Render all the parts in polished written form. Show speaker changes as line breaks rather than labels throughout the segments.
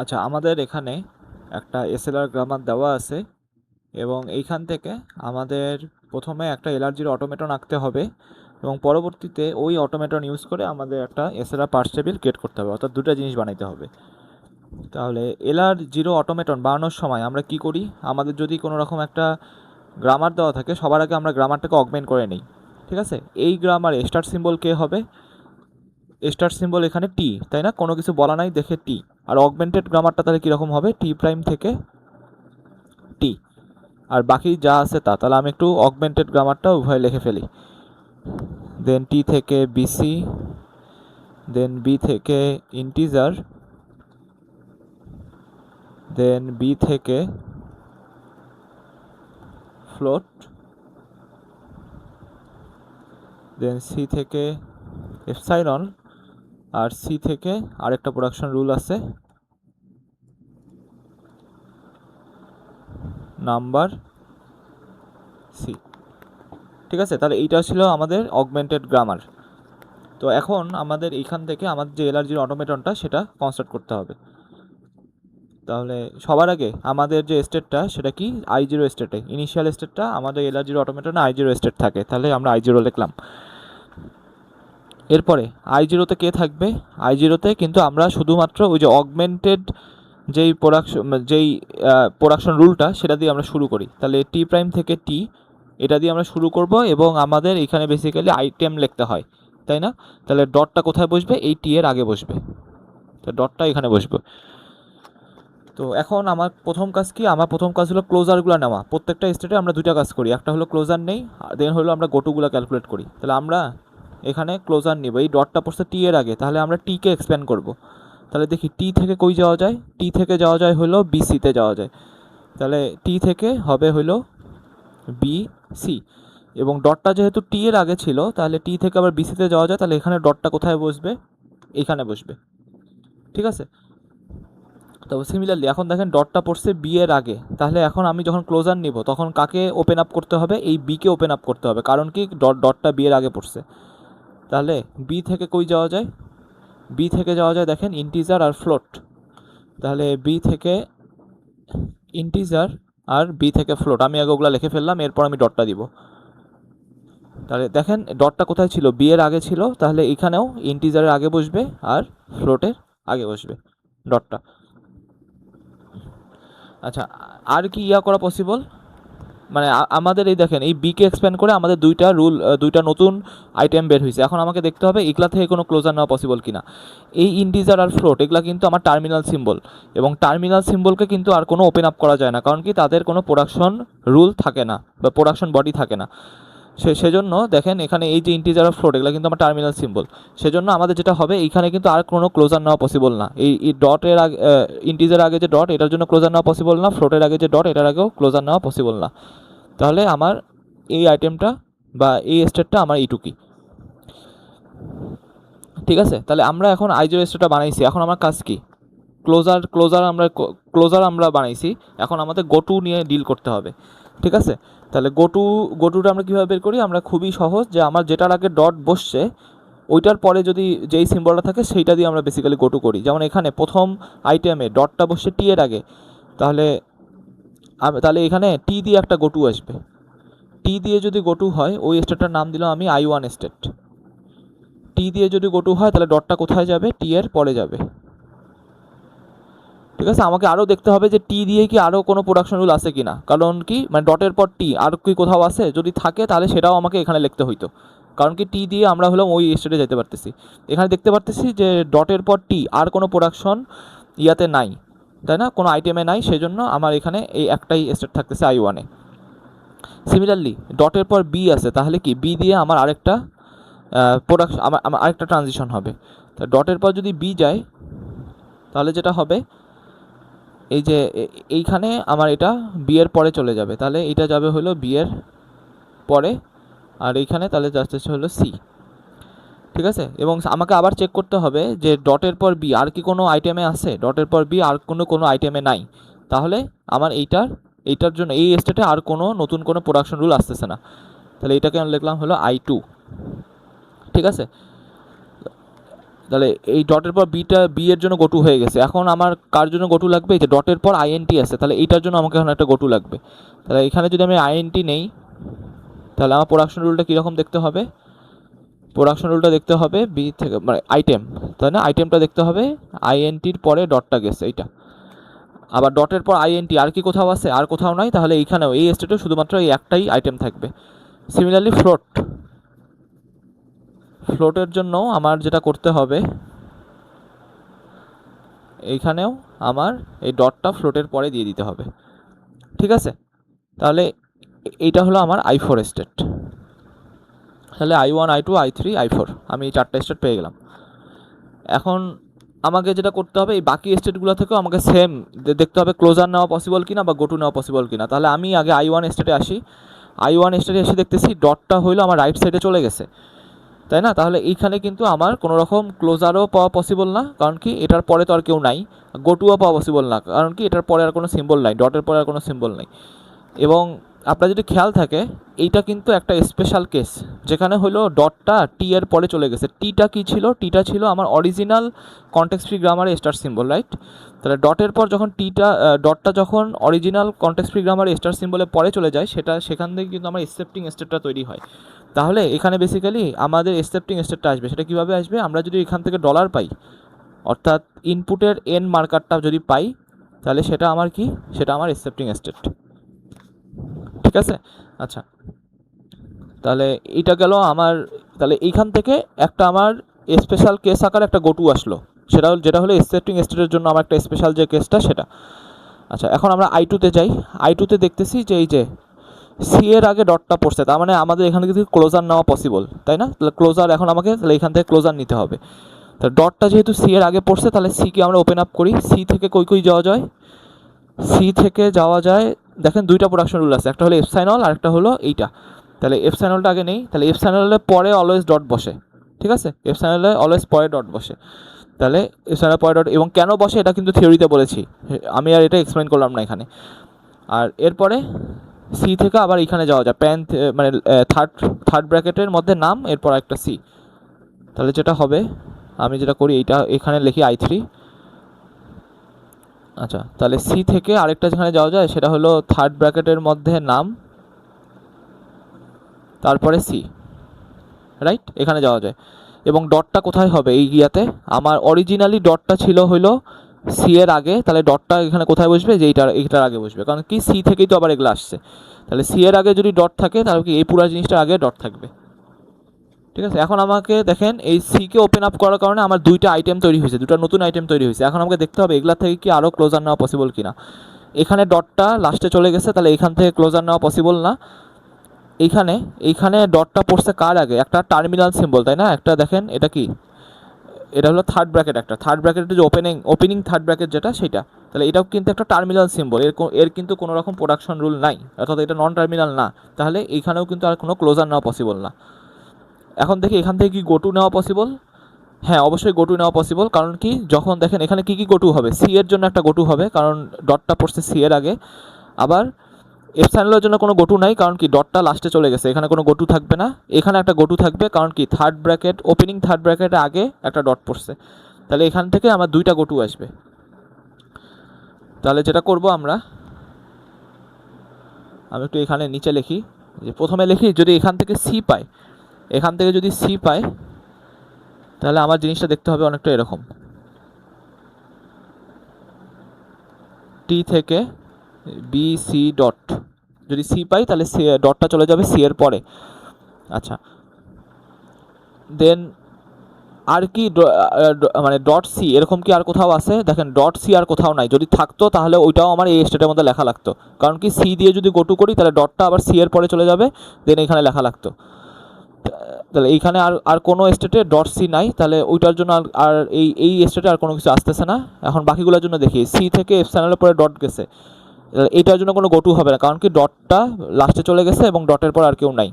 আচ্ছা, আমাদের এখানে একটা এসএলআর গ্রামার দেওয়া আছে এবং এইখান থেকে আমাদের প্রথমে একটা এলআর0 অটোমেটন আঁকতে হবে এবং পরবর্তীতে ওই অটোমেটন ইউজ করে আমাদের একটা এসএলআর পার্স টেবিল ক্রিয়েট করতে হবে, অর্থাৎ দুটো জিনিস বানাইতে হবে। তাহলে এলআর0 অটোমেটন বানানোর সময় আমরা কি করি, আমাদের যদি কোনো রকম একটা গ্রামার দেওয়া থাকে সবার আগে আমরা গ্রামারটাকে অগমেন্ট করে নিই। ঠিক আছে, এই গ্রামারে স্টার্ট সিম্বল কে হবে? স্টার্ট সিম্বল এখানে টি, তাই না? কোনো কিছু বলা নাই দেখে টি। আর অগমেন্টেড গ্রামারটা তাহলে কীরকম হবে? টি প্রাইম থেকে টি, আর বাকি যা আছে তা। তাহলে আমি একটু অগমেন্টেড গ্রামারটা উভয় লিখে ফেলি। দেন টি থেকে বিসি, দেন বি থেকে ইন্টিজার, দেন বি থেকে ফ্লোট, দেন সি থেকে এপসাইলন, আর সি থেকে আরেকটা প্রোডাকশন রুল আছে নাম্বার সি। ঠিক আছে, তাহলে এইটা ছিল আমাদের অগমেন্টেড গ্রামার। তো এখন আমাদের এইখান থেকে আমাদের যে এলআর0 অটোমেটনটা সেটা কনস্ট্রাক্ট করতে হবে। তাহলে সবার আগে আমাদের যে স্টেটটা সেটা কি? i0 স্টেটে। ইনিশিয়াল স্টেটটা আমাদের এলআর0 অটোমেটনে i0 স্টেট থাকে, তাহলে আমরা i0 লিখলাম। এরপরে i0তে কে থাকবে? i0তে কিন্তু আমরা শুধুমাত্র ওই যে অগমেন্টেড যেই প্রোডাকশন রুলটা সেটা দিয়ে আমরা শুরু করি। তাহলে টি প্রাইম থেকে টি এটা দিয়ে আমরা শুরু করব এবং আমাদের এখানে বেসিক্যালি আইটেম লিখতে হয়, তাই না? তাহলে ডটটা কোথায় বসবে? এই টি এর আগে বসবে, তো ডটটা এখানে বসবে। তো এখন আমার প্রথম কাজ কি? আমার প্রথম কাজ হলো ক্লোজারগুলো নেওয়া। প্রত্যেকটা স্টেটে আমরা দুইটা কাজ করি, একটা হলো ক্লোজার নেই, দেন হলো আমরা গোটুগুলো ক্যালকুলেট করি। তাহলে আমরা এখানে ক্লোজার নিব, এই ডটটা পড়ছে টি এর আগে, তাহলে আমরা টিকে এক্সপ্যান্ড করব। তাহলে দেখি টি থেকে কই যাওয়া যায়? টি থেকে যাওয়া যায় হলো বিসিতে যাওয়া যায়। তাহলে টি থেকে হবে হলো বিসি, এবং ডটটা যেহেতু টি এর আগে ছিল তাহলে টি থেকে আবার বিসিতে যাওয়া যায়, তাহলে এখানে ডটটা কোথায় বসবে? এখানে বসবে। ঠিক আছে, তো সিমিলারলি এখন দেখেন ডটটা পড়ছে বি এর আগে, তাহলে এখন আমি যখন ক্লোজার নিব তখন কাকে ওপেন আপ করতে হবে? এই বিকে ওপেন আপ করতে হবে, কারণ কি ডটটা বি এর আগে পড়ছে। তাহলে বি থেকে কই যাওয়া যায়? বি থেকে যাওয়া যায় দেখেন ইন্টিজার আর ফ্লোট। তাহলে বি থেকে ইন্টিজার আর বি থেকে ফ্লোট, আমি আগে ওগুলো লিখে ফেললাম, এরপর আমি ডটটা দিব। তাহলে দেখেন ডটটা কোথায় ছিল? বি এর আগে ছিল, তাহলে এখানেও ইন্টিজারের আগে বসবে আর ফ্লোটের আগে বসবে ডটটা। আচ্ছা, আর কি করা পসিবল? মানে আমাদের এই দেখেন এই বিকে এক্সপ্যান্ড করে আমাদের দুইটা নতুন আইটেম বের হয়েছে। এখন আমাকে দেখতে হবে এগুলা থেকে কোনো ক্লোজার নেওয়া পসিবল কিনা। এই ইন্টিজার আর ফ্লোট এগুলা কিন্তু আমার টার্মিনাল সিম্বল, এবং টার্মিনাল সিম্বলকে কিন্তু আর কোনো ওপেন আপ করা যায় না, কারণ কি তাদের কোনো প্রোডাকশন রুল থাকে না বা প্রোডাকশন বডি থাকে না। সেজন্য দেখেন এখানে এই যে ইন্টিজার আর ফ্লোট এগুলো কিন্তু আমার টার্মিনাল সিম্বল। সেজন্য আমাদের যেটা হবে এইখানে কিন্তু আর কোনো ক্লোজার নেওয়া পসিবল না। এই ডটের আগে ইন্টিজার আগে যে ডট এটার জন্য ক্লোজার নেওয়া পসিবল না, ফ্লোটের আগে যে ডট এটার আগেও ক্লোজার নেওয়া পসিবল না। তাহলে আমার এই আইটেমটা বা এই স্টেটটা আমার এইটুকুই। ঠিক আছে, তাহলে আমরা এখন i0 স্টেটটা বানাইছি, এখন আমার কাজ কি? ক্লোজার আমরা বানাইছি, এখন আমাদের গোটু নিয়ে ডিল করতে হবে। ঠিক আছে, তাহলে গোটুটা আমরা কীভাবে বের করি? আমরা খুবই সহজ, যে আমার যেটার আগে ডট বসছে ওইটার পরে যদি যেই সিম্বলটা থাকে সেইটা দিয়ে আমরা বেসিক্যালি গোটু করি। যেমন এখানে প্রথম আইটেমে ডটটা বসছে টি এর আগে, তাহলে এখানে টি দিয়ে একটা গোটু আসবে। টি দিয়ে যদি গোটু হয় ওই স্টেটটার নাম দিলাম আমি i1 স্টেট। টি দিয়ে যদি গোটু হয় তাহলে ডটটা কোথায় যাবে? টি এর পরে যাবে। ঠিক আছে, আমাকে আরও দেখতে হবে যে টি দিয়ে কি আরও কোনো প্রোডাকশন রুল আছে কিনা, কারণ কি মানে ডটের পর টি আর কি কোথাও আছে, যদি থাকে তাহলে সেটাও আমাকে এখানে লিখতে হইতো, কারণ কি টি দিয়ে আমরা হলাম ওই স্টেটে যেতে পারতেছি। এখানে দেখতে পারতেছি যে ডটের পর টি আর কোনো প্রোডাকশন ইয়াতে নাই, তাই না? কোনো আইটেমে নাই, সেজন্য আমার এখানে এই একটাই স্টেট থাকতেছে i1-এ। সিমিলারলি ডটের পর বি আছে, তাহলে কি বি দিয়ে আমার আরেকটা প্রোডাকশন আমার আরেকটা ট্রানজিশন হবে। তা ডটের পর যদি বি যায় তাহলে যেটা হবে এই যে এইখানে আমার এটা বি এর পরে চলে যাবে, তাহলে এটা যাবে হলো বি এর পরে, আর এইখানে তাহলে যাচ্ছে হলো সি। ঠিক আছে, এবং আমাকে আবার চেক করতে হবে যে ডটের পর বি আর কি কোনো আইটেমে আছে? ডটের পর বি আর কোনো আইটেমে নাই, তাহলে আমার এইটার জন্য এই স্টেটে আর কোনো নতুন কোনো প্রোডাকশন রুল আসতেছে না। তাহলে এটাকে আমি লিখলাম হলো i2। ঠিক আছে, তাহলে এই ডটের পর বি এর জন্য গোটু হয়ে গেছে। এখন আমার কার জন্য গোটু লাগবে? এই যে ডটের পর আইএনটি আছে, তাহলে এইটার জন্য আমাকে এখন একটা গোটু লাগবে। তাহলে এখানে যদি আমি আইএনটি নেই, তাহলে আমার প্রোডাকশন রুলটা কীরকম দেখতে হবে? প্রোডাকশন রুলটা দেখতে হবে বি থেকে, মানে আইটেম, তাই না? আইটেমটা দেখতে হবে আইএনটির পরে ডটটা গেছে এইটা। আবার ডটের পর আইএনটি আর কি কোথাও আছে? আর কোথাও নাই। তাহলে এইখানেও এই স্টেটে শুধুমাত্র এই একটাই আইটেম থাকবে। সিমিলারলি ফ্লোটের জন্য আমার যেটা করতে হবে, এইখানেও আমার এই ডটটা ফ্লোটের পরে দিয়ে দিতে হবে। ঠিক আছে? তাহলে এইটা হলো আমার i4 স্টেট। তাহলে i1 i2 i3 i4, আমি এই 4টা স্টেট পেয়ে গেলাম। এখন আমাকে যেটা করতে হবে, এই বাকি স্টেটগুলো থেকেও আমাকে সেম দেখতে হবে ক্লোজার নেওয়া পসিবল কিনা বা গোটু নেওয়া পসিবল কিনা। তাহলে আমি আগে i1 স্টেটে আসি। i1 স্টেটে এসে দেখতেছি ডটটা হইলো আমার রাইট সাইডে চলে গেছে, তাই না? তাহলে এইখানে কিন্তু আমার কোনো রকম ক্লোজারও পাওয়া পসিবল না, কারণ কি এটার পরে তো আর কেউ নাই। গোটুও পাওয়া পসিবল না, কারণ কি এটার পরে আর কোনো সিম্বল নাই, ডটের পরে আর কোনো সিম্বল নাই। এবং আপনার যদি খেয়াল থাকে, এইটা কিন্তু একটা স্পেশাল কেস, যেখানে হলো ডটটা টি এর পরে চলে গেছে। টিটা কি ছিল? টিটা ছিল আমার অরিজিনাল কনটেক্সট ফ্রি গ্রামারে স্টার সিম্বল, রাইট? তাহলে ডটের পর যখন ডটটা যখন অরিজিনাল কনটেক্সট ফ্রি গ্রামারে স্টার সিম্বলের পরে চলে যায়, সেখান থেকে কিন্তু আমার এক্সেপ্টিং স্টেটটা তৈরি হয়। তাহলে এখানে বেসিক্যালি আমাদের এক্সেপ্টিং স্টেটটা আসবে। সেটা কীভাবে আসবে? আমরা যদি এখান থেকে ডলার পাই, অর্থাৎ ইনপুটের এন মার্কারটা যদি পাই, তাহলে সেটা আমার কি? সেটা আমার এক্সেপ্টিং স্টেট। ঠিক আছে? আচ্ছা, তাহলে এইটা গেল আমার। তাহলে এইখান থেকে একটা আমার স্পেশাল কেস আকারে একটা গোটু আসলো, যেটা হলো এক্সেপ্টিং স্টেটের জন্য আমার একটা স্পেশাল যে কেসটা সেটা। আচ্ছা, এখন আমরা i2-তে যাই। i2-তে দেখতেছি যে এই যে সি এর আগে ডটটা পড়ছে, তার মানে আমাদের এখানে কিন্তু ক্লোজার নেওয়া পসিবল, তাই না? তাহলে ক্লোজার এখন আমাকে, তাহলে এখান থেকে ক্লোজার নিতে হবে। তাহলে ডটটা যেহেতু সি এর আগে পড়ছে, তাহলে সিকে আমরা ওপেন আপ করি। সি থেকে কই যাওয়া যায়? সি থেকে যাওয়া যায়, দেখেন দুইটা প্রোডাকশন রুল আছে, একটা হলো এপসাইনল আর একটা হলো এইটা। তাহলে এপসাইনলটা আগে নেই। তাহলে এপসাইনলের পরে অলওয়েজ ডট বসে, ঠিক আছে? এপসাইনলে অলওয়েজ পরে ডট বসে। তাহলে এপসাইনলের পরে ডট, এবং কেন বসে এটা কিন্তু থিওরিতে বলেছি, আমি আর এটা এক্সপ্লেন করলাম না এখানে। আর এরপরে সি থেকে আবার এখানে যাওয়া যায়, মানে থার্ড ব্র্যাকেটের মধ্যে নাম, এরপর একটা সি। তাহলে যেটা হবে, আমি যেটা করি, এইটা এখানে লিখি i3। আচ্ছা, তাহলে সি থেকে আরেকটা যেখানে যাওয়া যায় সেটা হলো থার্ড ব্র্যাকেটের মধ্যে নাম, তারপরে সি, রাইট? এখানে যাওয়া যায়। এবং ডটটা কোথায় হবে? এই ইয়াতে আমার অরিজিনালি ডটটা ছিল হলো সি এর আগে, তাহলে ডটটা এখানে কোথায় বসবে? যে এইটার আগে বসবে, কারণ কি সি থেকেই তো আবার এগুলো আসছে। তাহলে সি এর আগে যদি ডট থাকে, তাহলে কি এই পুরো জিনিসটার আগে ডট থাকবে। ঠিক আছে? এখন আমাকে দেখেন, এই সিকে ওপেন আপ করার কারণে আমার দুইটা আইটেম তৈরি হয়েছে, দুটো নতুন আইটেম তৈরি হয়েছে। এখন আমাকে দেখতে হবে এগুলা থেকে কি আরও ক্লোজার নেওয়া পসিবল কিনা। এখানে ডটটা লাস্টে চলে গেছে, তাহলে এখান থেকে ক্লোজার নেওয়া পসিবল না। এইখানে ডটটা পড়ছে কার আগে? একটা টার্মিনাল সিম্বল, তাই না? একটা দেখেন, এটা কি? এটা হলো থার্ড ব্র্যাকেট, একটা থার্ড ব্র্যাকেটের যে ওপেনিং থার্ড ব্র্যাকেট যেটা, সেটা। তাহলে এটাও কিন্তু একটা টার্মিনাল সিম্বল, এর কিন্তু কোনো রকম প্রোডাকশন রুল নাই, অর্থাৎ এটা নন টার্মিনাল না। তাহলে এইখানেও কিন্তু আর কোনো ক্লোজার নেওয়া পসিবল না। এখন দেখি এখান থেকে কি গোটু নেওয়া পসিবল? হ্যাঁ, অবশ্যই গোটু নেওয়া পসিবল, কারণ কি যখন দেখেন এখানে কি গোটু হবে? সি এর জন্য একটা গোটু হবে, কারণ ডটটা পড়ছে সি এর আগে। আবার এপসাইনলের জন্য কোনো গোটু নাই, কারণ কি ডটটা লাস্টে চলে গেছে, এখানে কোনো গোটু থাকবে না। এখানে একটা গোটু থাকবে, কারণ কি ওপেনিং থার্ড ব্র্যাকেটের আগে একটা ডট পড়ছে। তাহলে এখান থেকে আমার দুইটা গোটু আসবে। তাহলে যেটা করব আমি একটু এখানে নিচে লিখি, যে প্রথমে লিখি যদি এখান থেকে সি পাই, তাহলে আমার জিনিসটা দেখতে হবে অনেকটা এরকম। টি থেকে বি সি ডট, যদি সি পাই তাহলে ডটটা চলে যাবে সি এর পরে। আচ্ছা, দেন আর কি মানে ডট সি এরকম কি আর কোথাও আছে? দেখেন ডট সি আর কোথাও নাই। যদি থাকতো তাহলে ওইটাও আমার এই স্টেটের মধ্যে লেখা লাগতো, কারণ কি সি দিয়ে যদি গোটু করি তাহলে ডটটা আবার সি এর পরে চলে যাবে, দেন এখানে লেখা লাগতো। তাহলে এইখানে আর কোনো স্টেটে ডট সি নাই, তাহলে ওইটার জন্য আর এই স্টেটে আর কোনো কিছু আসতেছে না। এখন বাকিগুলোর জন্য দেখি, সি থেকে এপসাইনলের পরে ডট গেছে, এইটার জন্য কোনো গোটু হবে না, কারণ কি ডটটা লাস্টে চলে গেছে এবং ডটের পর আর কেউ নাই।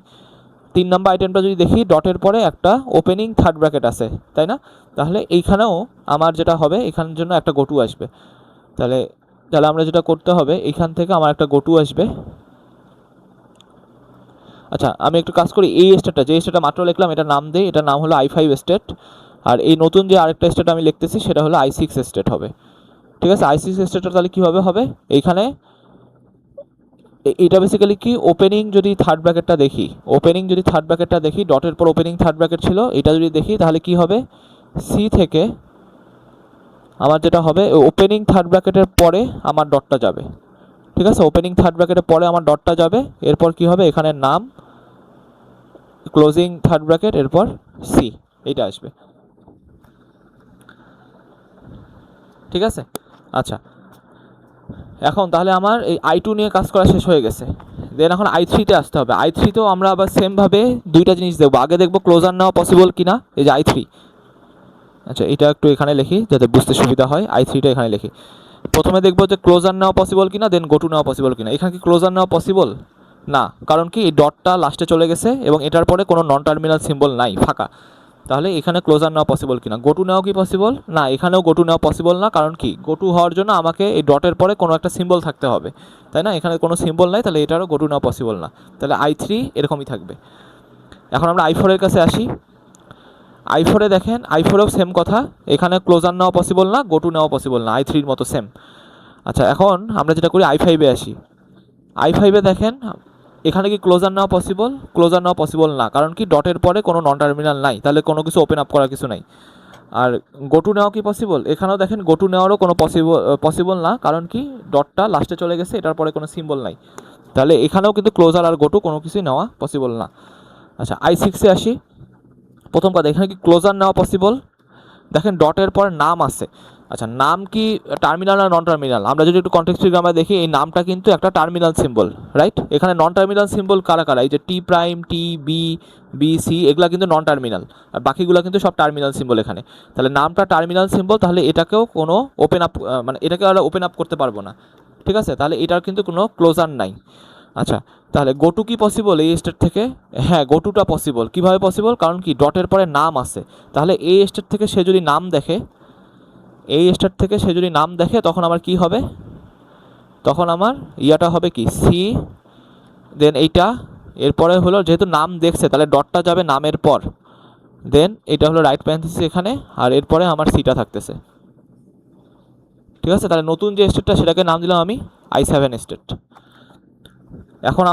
3 নম্বর আইটেমটা যদি দেখি, ডটের পরে একটা ওপেনিং থার্ড ব্র্যাকেট আছে, তাই না? তাহলে এইখানেও আমার যেটা হবে, এখানের জন্য একটা গোটু আসবে। তাহলে আমরা যেটা করতে হবে, এইখান থেকে আমার একটা গোটু আসবে। আচ্ছা, আমি একটু কাজ করি, এই স্টেটটা, যে স্টেটটা মাত্র লিখলাম, এটার নাম দিই, এটার নাম হলো i5 স্টেট। আর এই নতুন যে আরেকটা স্টেট আমি লিখতেছি সেটা হলো I6 স্টেট হবে। ঠিক আছে, I6 স্টেটটা তাহলে কীভাবে হবে, এইখানে এটা বেসিক্যালি কি, ওপেনিং যদি থার্ড ব্র্যাকেটটা দেখি, ডটের পর ওপেনিং থার্ড ব্র্যাকেট ছিল, এটা যদি দেখি তাহলে কি হবে, সি থেকে আমার যেটা হবে ওপেনিং থার্ড ব্র্যাকেটের পরে আমার ডটটা যাবে। ঠিক আছে, ওপেনিং থার্ড ব্র্যাকেটের পরে আমার ডটটা যাবে, এরপর কি হবে, এখানে নাম, ক্লোজিং থার্ড ব্র্যাকেট, এরপর সি, এইটা আসবে। ঠিক আছে, আচ্ছা এখন তাহলে আমার এই I2 নিয়ে কাজ করা শেষ হয়ে গেছে। দেন এখন I3-তে আসতে হবে। I3-তেও আমরা আবার সেমভাবে দুইটা জিনিস দেখবো। আগে দেখবো ক্লোজার নেওয়া পসিবল কিনা, এই যে I3। আচ্ছা এটা একটু এখানে লিখি যাতে বুঝতে সুবিধা হয়, I3টা এখানে লিখি। প্রথমে দেখবো যে ক্লোজার নেওয়া পসিবল কিনা, দেন গোটু নেওয়া পসিবল কিনা। এখানে কি ক্লোজার নেওয়া পসিবল না, কারণ কি এই ডটটা লাস্টে চলে গেছে এবং এটার পরে কোনো নন টার্মিনাল সিম্বল নাই, ফাঁকা। তাহলে এখানে ক্লোজার নেওয়া পসিবল কিনা, গোটু নেওয়া কি পসিবল না, এখানেও গোটু নেওয়া পসিবল না, কারণ কি গোটু হওয়ার জন্য আমাকে এই ডটের পরে কোনো একটা সিম্বল থাকতে হবে, তাই না, এখানে কোনো সিম্বল নাই, তাহলে এটারও গোটু নেওয়া পসিবল না, তাহলে I3 এরকমই থাকবে। এখন আমরা I4-এর কাছে আসি। I4-এ দেখেন, I4-এও সেম কথা, এখানে ক্লোজার নেওয়া পসিবল না, গোটু নেওয়া পসিবল না, I3-র মতো সেম। আচ্ছা এখন আমরা যেটা করি I5-এ আসি। I5-এ দেখেন এখানে কি ক্লোজার নেওয়া পসিবল না, কারণ কি ডটের পরে কোনো নন টার্মিনাল নাই, তাহলে কোনো কিছু ওপেন আপ করার কিছু নাই। আর গোটু নেওয়া কি পসিবল, এখানেও দেখেন গোটু নেওয়ারও কোনো পসিবল না, কারণ কি ডটটা লাস্টে চলে গেছে, এটার পরে কোনো সিম্বল নাই, তাহলে এখানেও কিন্তু ক্লোজার আর গোটু কোনো কিছুই নেওয়া পসিবল না। আচ্ছা I6-এ আসি। প্রথম কথা, এখানে কি ক্লোজার নেওয়া পসিবল, দেখেন ডটের পর নাম আছে। আচ্ছা নাম কি টার্মিনাল না নন টার্মিনাল, আমরা যদি একটু কনটেক্সট গ্রামার দেখি, এই নামটা কিন্তু একটা টার্মিনাল সিম্বল, রাইট। এখানে নন টার্মিনাল সিম্বল কারা কারা, এই যে টি প্রাইম, টি, বি, বি, সি, এগুলা কিন্তু নন টার্মিনাল, আর বাকিগুলো কিন্তু সব টার্মিনাল সিম্বল এখানে। তাহলে নামটা টার্মিনাল সিম্বল, তাহলে এটাকেও কোনো ওপেন আপ, মানে এটাকে আমরা ওপেন আপ করতে পারবো না। ঠিক আছে, তাহলে এটার কিন্তু কোনো ক্লোজার নাই। আচ্ছা তাহলে গোটু কি পসিবল এই স্টেট থেকে, হ্যাঁ গোটুটা পসিবল। কীভাবে পসিবল, কারণ কি ডটের পরে নাম আছে, তাহলে এই স্টেট থেকে সে যদি নাম দেখে, তখন আমার কি হবে, তখন আমার ইয়াটা হবে কি সি, দেন এইটা, এরপরে হলো যেহেতু নাম দেখছে তাহলে ডটটা যাবে নামের পর, দেন এটা হলো রাইট প্যারেনথেসিস এখানে, আর এরপরে আমার সিটা থাকতেছে। ঠিক আছে, তাহলে নতুন যে স্টেটটা সেটাকে নাম দিলাম আমি I7 স্টেট। এখন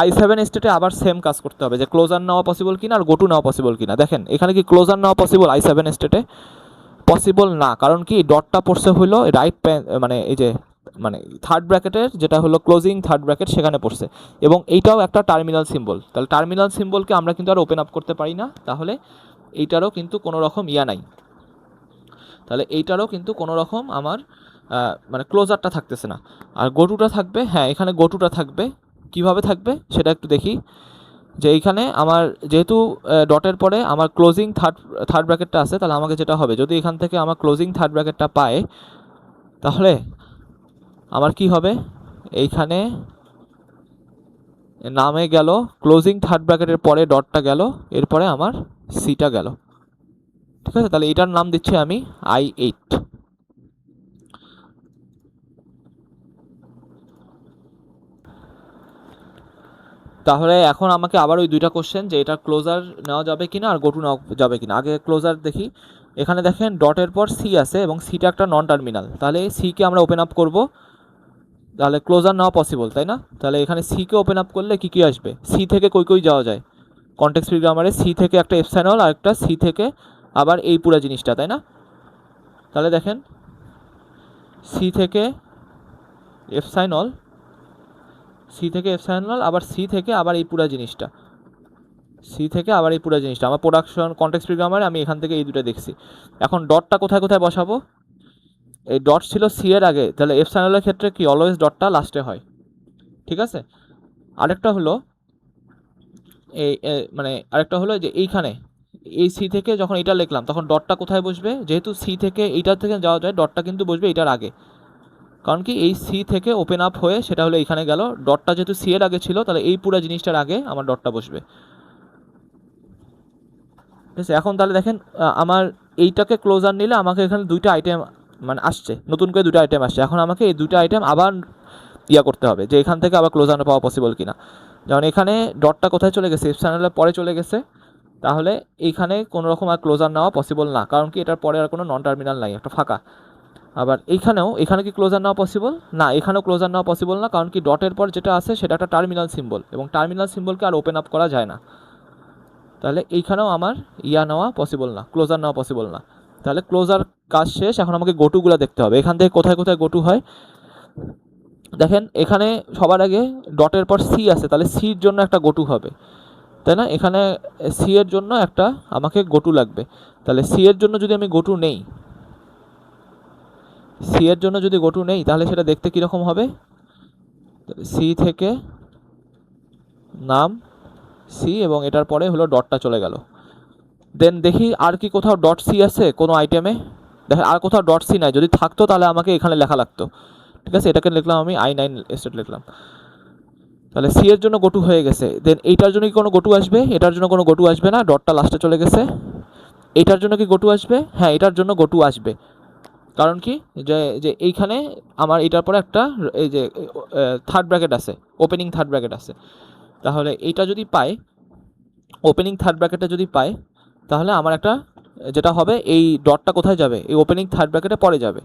I7 স্টেটে আবার সেম কাজ করতে হবে, যে ক্লোজার নেওয়া পসিবল কিনা আর গোটু নেওয়া পসিবল কিনা। দেখেন এখানে কি ক্লোজার নেওয়া পসিবল I7 স্টেটে, পসিবল না, কারণ কি ডটটা পড়ছে হলো রাইট মানে এই যে মানে থার্ড ব্র্যাকেটের যেটা হলো ক্লোজিং থার্ড ব্র্যাকেট সেখানে পড়ছে, এবং এইটাও একটা টার্মিনাল সিম্বল, তাহলে টার্মিনাল সিম্বলকে আমরা কিন্তু আর ওপেন আপ করতে পারি না, তাহলে এইটারও কিন্তু কোনো রকম নাই, তাহলে এইটারও কিন্তু কোনো রকম আমার মানে ক্লোজারটা থাকতেছে না। আর গোটুটা থাকবে, হ্যাঁ এখানে গোটুটা থাকবে, কিভাবে থাকবে সেটা একটু দেখি। যে এইখানে আমার যেহেতু ডটের পরে আমার ক্লোজিং থার্ড ব্র্যাকেটটা আছে, তাহলে আমাকে যেটা হবে, যদি এখান থেকে আমার ক্লোজিং থার্ড ব্র্যাকেটটা পায়, তাহলে আমার কি হবে, এইখানে নামে গেল ক্লোজিং থার্ড ব্র্যাকেটের পরে ডটটা গেল, এরপরে আমার সিটা গেল। ঠিক আছে, তাহলে এটার নাম দিচ্ছি আমি I8। তাহলে এখন আমাকে আবার ওই দুইটা কোশ্চেন, যে এটা ক্লোজার নেওয়া যাবে কিনা আর গোটু নেওয়া যাবে কিনা। আগে ক্লোজার দেখি। এখানে দেখেন ডটের পর সি আছে এবং সিটা একটা নন টার্মিনাল, তাহলে সিকে আমরা ওপেন আপ করব, তাহলে ক্লোজার নেওয়া পসিবল, তাই না। তাহলে এখানে সিকে ওপেন আপ করলে কী কী আসবে, সি থেকে কই যাওয়া যায়, কনটেক্সট ফ্রি গ্রামারে সি থেকে একটা এপসাইনল আর একটা সি থেকে আবার এই পুরো জিনিসটা, তাই না। তাহলে দেখেন সি থেকে এপসাইনল, আবার সি থেকে আবার এই পুরো জিনিসটা, আমার প্রোডাকশন কনটেক্সট ফ্রি গ্রামারে আমি এখান থেকে এই দুটো দেখছি। এখন ডটটা কোথায় কোথায় বসাবো, এই ডট ছিল সি এর আগে, তাহলে এপসাইনলের ক্ষেত্রে কি অলওয়েজ ডটটা লাস্টে হয়। ঠিক আছে, আরেকটা হলো আরেকটা হলো যে এইখানে এই সি থেকে যখন এটা লিখলাম তখন ডটটা কোথায় বসবে, যেহেতু সি থেকে এইটার থেকে যাওয়া যায়, ডটটা কিন্তু বসবে এটার আগে, কারণ কি এই সি থেকে ওপেন আপ হয়ে সেটা হলো এইখানে গেল, ডটটা যেহেতু সি এর আগে ছিল, তাহলে এই পুরো জিনিসটার আগে আমার ডটটা বসবে। ঠিক আছে, এখন তাহলে দেখেন আমার এইটাকে ক্লোজার নিলে আমাকে এখানে দুইটা আইটেম মানে আসছে, নতুন করে দুটো আইটেম আসছে। এখন আমাকে এই দুটো আইটেম আবার করতে হবে, যে এখান থেকে আবার ক্লোজার পাওয়া পসিবল কিনা। যেমন এখানে ডটটা কোথায় চলে গেছে, এপসাইনলের পরে চলে গেছে, তাহলে এইখানে কোনো রকম আর ক্লোজার নেওয়া পসিবল না, কারণ কি এটার পরে আর কোনো নন টার্মিনাল নাই, একটা ফাঁকা। আবার এখানে কি ক্লোজার নেওয়া পসিবল না, এখানেও ক্লোজার নেওয়া পসিবল না, কারণ কি ডটের পর যেটা আছে সেটা একটা টার্মিনাল সিম্বল, এবং টার্মিনাল সিম্বলকে আর ওপেন আপ করা যায় না। তাহলে এইখানেও আমার নেওয়া পসিবল না, ক্লোজার নেওয়া পসিবল না। তাহলে ক্লোজার কাজ শেষ, এখন আমাকে গোটুগুলো দেখতে হবে। এখান থেকে কোথায় কোথায় গোটু হয় দেখেন, এখানে সবার আগে ডটের পর সি আছে, তাহলে সির জন্য একটা গোটু হবে, তাই না? এখানে সি এর জন্য একটা আমাকে গোটু লাগবে। তাহলে সি এর জন্য যদি আমি গোটু নেই, সি এর জন্য যদি গোটু নেই, তাহলে সেটা দেখতে কীরকম হবে? সি থেকে নাম সি এবং এটার পরে হলো ডটটা চলে গেল। দেন দেখি আর কি কোথাও ডট সি আছে কোনো আইটেমে? দেখেন আর কোথাও ডট সি নাই, যদি থাকতো তাহলে আমাকে এখানে লেখা লাগতো। ঠিক আছে, এটাকে লিখলাম আমি I9 স্টেট লিখলাম। তাহলে সি এর জন্য গোটু হয়ে গেছে। দেন এইটার জন্য কি কোনো গোটু আসবে? এটার জন্য কোনো গোটু আসবে না, ডটটা লাস্টে চলে গেছে। এইটার জন্য কি গোটু আসবে? হ্যাঁ, এটার জন্য গোটু আসবে। কারণ কি যে যে এইখানে আমার এটার পরে একটা এই যে থার্ড ব্র্যাকেট আছে, ওপেনিং থার্ড ব্র্যাকেট আছে। তাহলে এইটা যদি পাই, ওপেনিং থার্ড ব্র্যাকেটটা যদি পাই, তাহলে আমার একটা যেটা হবে, এই ডটটা কোথায় যাবে? এই ওপেনিং থার্ড ব্র্যাকেটে পরে যাবে,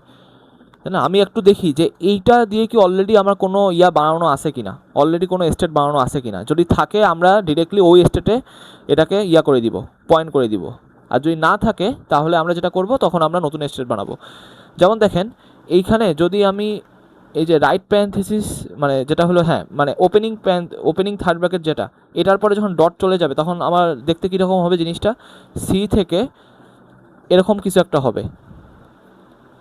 তাই না? আমি একটু দেখি যে এইটা দিয়ে কি অলরেডি আমার কোনো বানানো আছে কিনা, অলরেডি কোনো স্টেট বানানো আছে কিনা। যদি থাকে আমরা ডিরেক্টলি ওই স্টেটে এটাকে করে দিব, পয়েন্ট করে দিব। আর যদি না থাকে তাহলে আমরা যেটা করব, তখন আমরা নতুন স্টেট বানাবো। যেমন দেখেন এইখানে যদি আমি এই যে রাইট প্যারেনথেসিস মানে যেটা হলো, হ্যাঁ মানে ওপেনিং থার্ড ব্র্যাকেট যেটা, এটার পরে যখন ডট চলে যাবে তখন আমার দেখতে কীরকম হবে জিনিসটা? সি থেকে এরকম কিছু একটা হবে,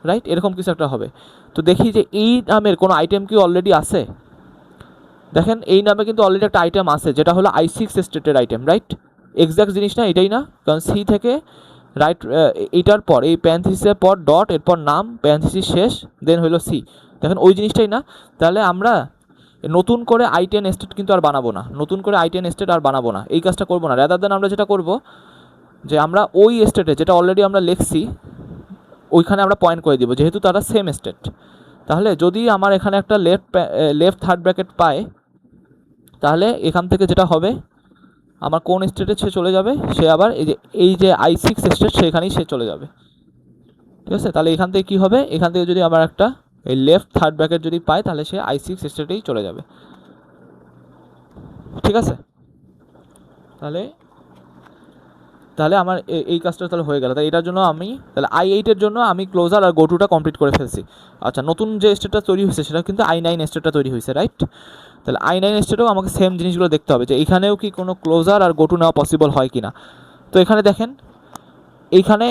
রাইট? এরকম কিছু একটা হবে। তো দেখি যে এই নামের কোনো আইটেম কি অলরেডি আছে। দেখেন এই নামে কিন্তু অলরেডি একটা আইটেম আছে, যেটা হলো I6 স্টেটের আইটেম, রাইট? এক্স্যাক্ট জিনিস না এটাই না? কারণ সি থেকে রাইট এইটার পর এই প্যারেনথেসিসের পর ডট, এরপর নাম, প্যারেনথেসিস শেষ, দেন হলো সি। দেখেন ওই জিনিসটাই না? তাহলে আমরা নতুন করে I10 স্টেট কিন্তু আর বানাবো না, নতুন করে I10 স্টেট আর বানাবো না, এই কাজটা করবো না। রাদার দেন আমরা যেটা করব, যে আমরা ওই স্টেটে যেটা অলরেডি আমরা লিখছি ওইখানে আমরা পয়েন্ট করে দিব, যেহেতু তারা সেম স্টেট। তাহলে যদি আমার এখানে একটা লেফট থার্ড ব্র্যাকেট পায়, তাহলে এখান থেকে যেটা হবে, আমার কোন স্টেটে সে চলে যাবে? সে আবার এই যে I6 স্টেট সেখানেই সে চলে যাবে। ঠিক আছে, তাহলে এখান থেকে কী হবে? এখান থেকে যদি আমার একটা এই লেফট থার্ড ব্র্যাকেট যদি পায়, তাহলে সে I6 স্টেটেই চলে যাবে। ঠিক আছে, তাহলে আমার এই কাজটা তাহলে হয়ে গেল। তাই এটার জন্য আমি তাহলে I8 এর জন্য আমি ক্লোজার আর গোটুটা কমপ্লিট করে ফেলছি। আচ্ছা, নতুন যে স্টেটটা তৈরি হয়েছে সেটা কিন্তু I9 স্টেটটা তৈরি হয়েছে, রাইট? তাহলে I9 স্টেটেও আমাকে সেম জিনিসগুলো দেখতে হবে, যে এখানেও কি কোনো ক্লোজার আর গোটু নেওয়া পসিবল হয় কি না। তো এখানে দেখেন, এইখানে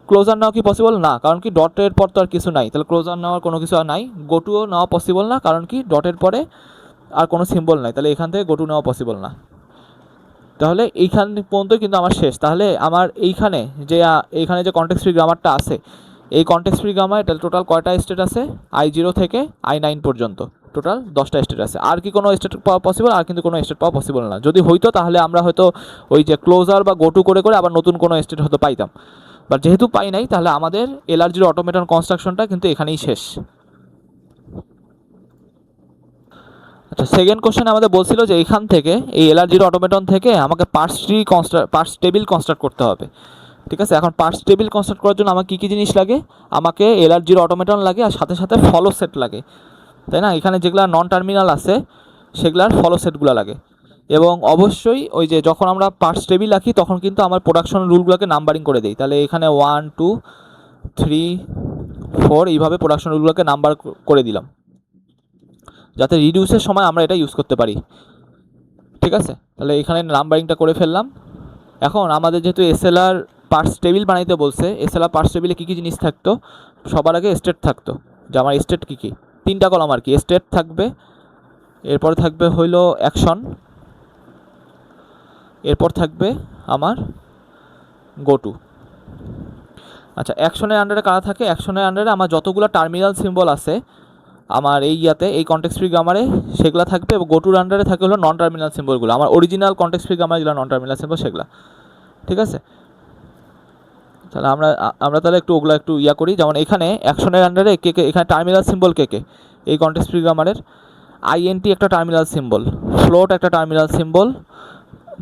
ক্লোজার নেওয়া কি পসিবল না, কারণ কি ডটের পর তো আর কিছু নাই, তাহলে ক্লোজার নেওয়ার কোনো কিছু আর নাই। গোটুও নেওয়া পসিবল না, কারণ কি ডটের পরে আর কোনো সিম্বল নাই, তাহলে এখান থেকে গোটু নেওয়া পসিবল না। তাহলে এইখান পর্যন্ত কিন্তু আমার শেষ। তাহলে আমার এইখানে যে কনটেক্সট ফ্রি গ্রামারটা আছে, এই কনটেক্সট ফ্রি গ্রামার তাহলে টোটাল কয়টা স্টেট আছে? I0 থেকে I9 পর্যন্ত টোটাল 10টা স্টেট আছে। আর কি কোনো স্টেট পাওয়া পসিবল? আর কিন্তু কোনো স্টেট পাওয়া পসিবল না। যদি হইতো তাহলে আমরা হয়তো ওই যে ক্লোজার বা গোটু করে করে আবার নতুন কোনো স্টেট হয়তো পাইতাম, বাট যেহেতু পাই নাই, তাহলে আমাদের LR0 অটোমেটন কনস্ট্রাকশনটা কিন্তু এখানেই শেষ। আচ্ছা, সেকেন্ড কোশ্চেন আমাদের বলছিল যে এখান থেকে এই LR0 অটোমেটন থেকে আমাকে পার্স টেবিল কনস্ট্রাক্ট করতে হবে। ঠিক আছে, এখন পার্স টেবিল কনস্ট্রাক্ট করার জন্য আমার কী কী জিনিস লাগে? আমাকে LR0 অটোমেটন লাগে, আর সাথে সাথে ফলো সেট লাগে, তাই না? এখানে যেগুলো নন টার্মিনাল আছে সেগুলার ফলো সেটগুলো লাগে। এবং অবশ্যই ওই যে যখন আমরা পার্স টেবিল রাখি তখন কিন্তু আমার প্রোডাকশন রুলগুলোকে নাম্বারিং করে দিই। তাহলে এখানে 1 2 3 4 এইভাবে প্রোডাকশন রুলগুলোকে নাম্বার করে দিলাম, যাতে রিডিউসের সময় আমরা এটা ইউজ করতে পারি। ঠিক আছে, তাহলে এখানে নাম্বারিংটা করে ফেললাম। এখন আমাদের যেহেতু SLR পার্স টেবিল বানাইতে বলছে, SLR পার্স টেবিলে কী কী জিনিস থাকতো? সবার আগে স্টেট থাকতো, যে আমার স্টেট কী কী, 3টা কলাম আর কি। স্টেট থাকবে, এরপর থাকবে হইলো অ্যাকশন, এরপর থাকবে আমার গোটু। আচ্ছা, অ্যাকশনের আন্ডারে কারা থাকে? অ্যাকশনের আন্ডারে আমার যতগুলো টার্মিনাল সিম্বল আছে আমার এই কনটেক্সট ফ্রি গ্রামারে সেগুলো থাকবে, এবং গোটুর আন্ডারে থাকে হলো নন টার্মিনাল সিম্বলগুলো, আমার অরিজিনাল কনটেক্সট ফ্রি গ্রামারে যেগুলো নন টার্মিনাল সিম্বল সেগুলো। ঠিক আছে, তাহলে আমরা তাহলে ওগুলো একটু করি। যেমন এখানে অ্যাকশনের আন্ডারে এখানে টার্মিনাল সিম্বল কে এই কনটেক্সট ফ্রি গ্রামারের? INT একটা টার্মিনাল সিম্বল, ফ্লোট একটা টার্মিনাল সিম্বল,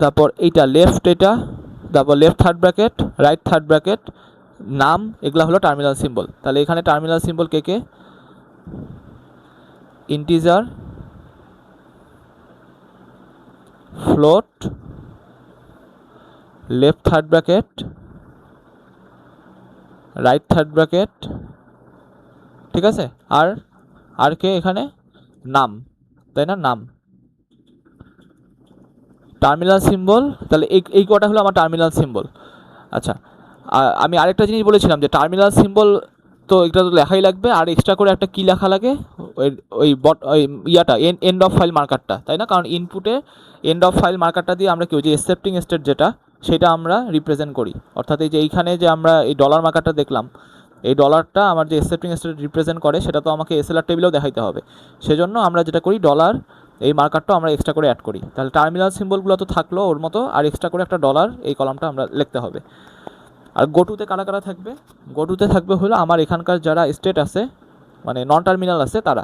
তারপর এইটা লেফট, এটা তারপর left third bracket, right third bracket, নাম, এগুলো হলো টার্মিনাল সিম্বল। তাহলে এখানে টার্মিনাল সিম্বল কে integer, float, left third bracket, right third bracket, ঠিক আছে, আর কে এখানে নাম, তাই না, নাম, টার্মিনাল সিম্বল। তাহলে এই কটা হলো আমার টার্মিনাল সিম্বল। আচ্ছা, আমি আরেকটা জিনিস বলেছিলাম যে টার্মিনাল সিম্বল তো এটা তো লেখাই লাগবে, আর এক্সট্রা করে একটা কী লেখা লাগে, ওই ইয়াটা এন্ড অফ ফাইল মার্কারটা, তাই না, কারণ ইনপুটে এন্ড অফ ফাইল মার্কারটা দিয়ে আমরা কেউ যে অ্যাকসেপ্টিং স্টেট যেটা সেটা আমরা রিপ্রেজেন্ট করি। অর্থাৎ এই যে এইখানে যে আমরা এই ডলার মার্কারটা দেখলাম, এই ডলারটা আমার যে অ্যাকসেপ্টিং স্টেট রিপ্রেজেন্ট করে সেটা তো আমাকে এসএলআর টেবিলেও দেখাইতে হবে। সেজন্য আমরা যেটা করি, ডলার এই মার্কারটাও আমরা এক্সট্রা করে অ্যাড করি। তাহলে টার্মিনাল সিম্বলগুলো তো থাকলো ওর মতো, আর এক্সট্রা করে একটা ডলার এই কলামটা আমরা লিখতে হবে। আর গোটুতে কারা কারা থাকবে, গোটুতে থাকবে হলো আমার এখানকার যারা স্টেট আছে, মানে নন টার্মিনাল আছে তারা।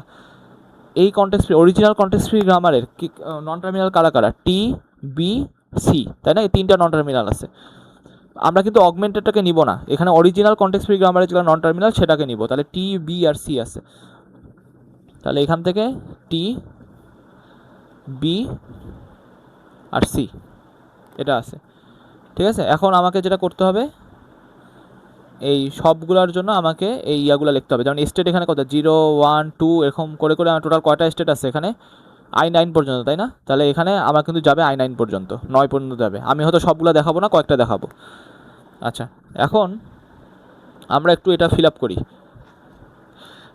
এই context free, original context free গ্রামারের কি নন টার্মিনাল কারা কারা, টি, বি, সি, তাই না, এই তিনটা নন টার্মিনাল আছে। আমরা কিন্তু অগমেন্টেডটাকে নিব না, এখানে অরিজিনাল কন্টেক্সট ফ্রি গ্রামারের যেটা নন টার্মিনাল সেটাকে নিব। তাহলে টি, বি আর সি আছে। তাহলে এখান থেকে টি, বি আর সি এটা আছে, ঠিক আছে। এখন আমাকে যেটা করতে হবে, এই সবগুলোর জন্য আমাকে এই ইয়াগুলো লিখতে হবে। যেমন স্টেট এখানে কত, 0, 1, 2 এরকম করে করে আমার টোটাল কয়টা স্টেট আছে এখানে, I9 পর্যন্ত, তাই না। তাহলে এখানে আমার কিন্তু যাবে I9 পর্যন্ত, 9 পর্যন্ত যাবে। আমি হয়তো সবগুলো দেখাবো না, কয়েকটা দেখাবো। আচ্ছা, এখন আমরা একটু এটা ফিল আপ করি।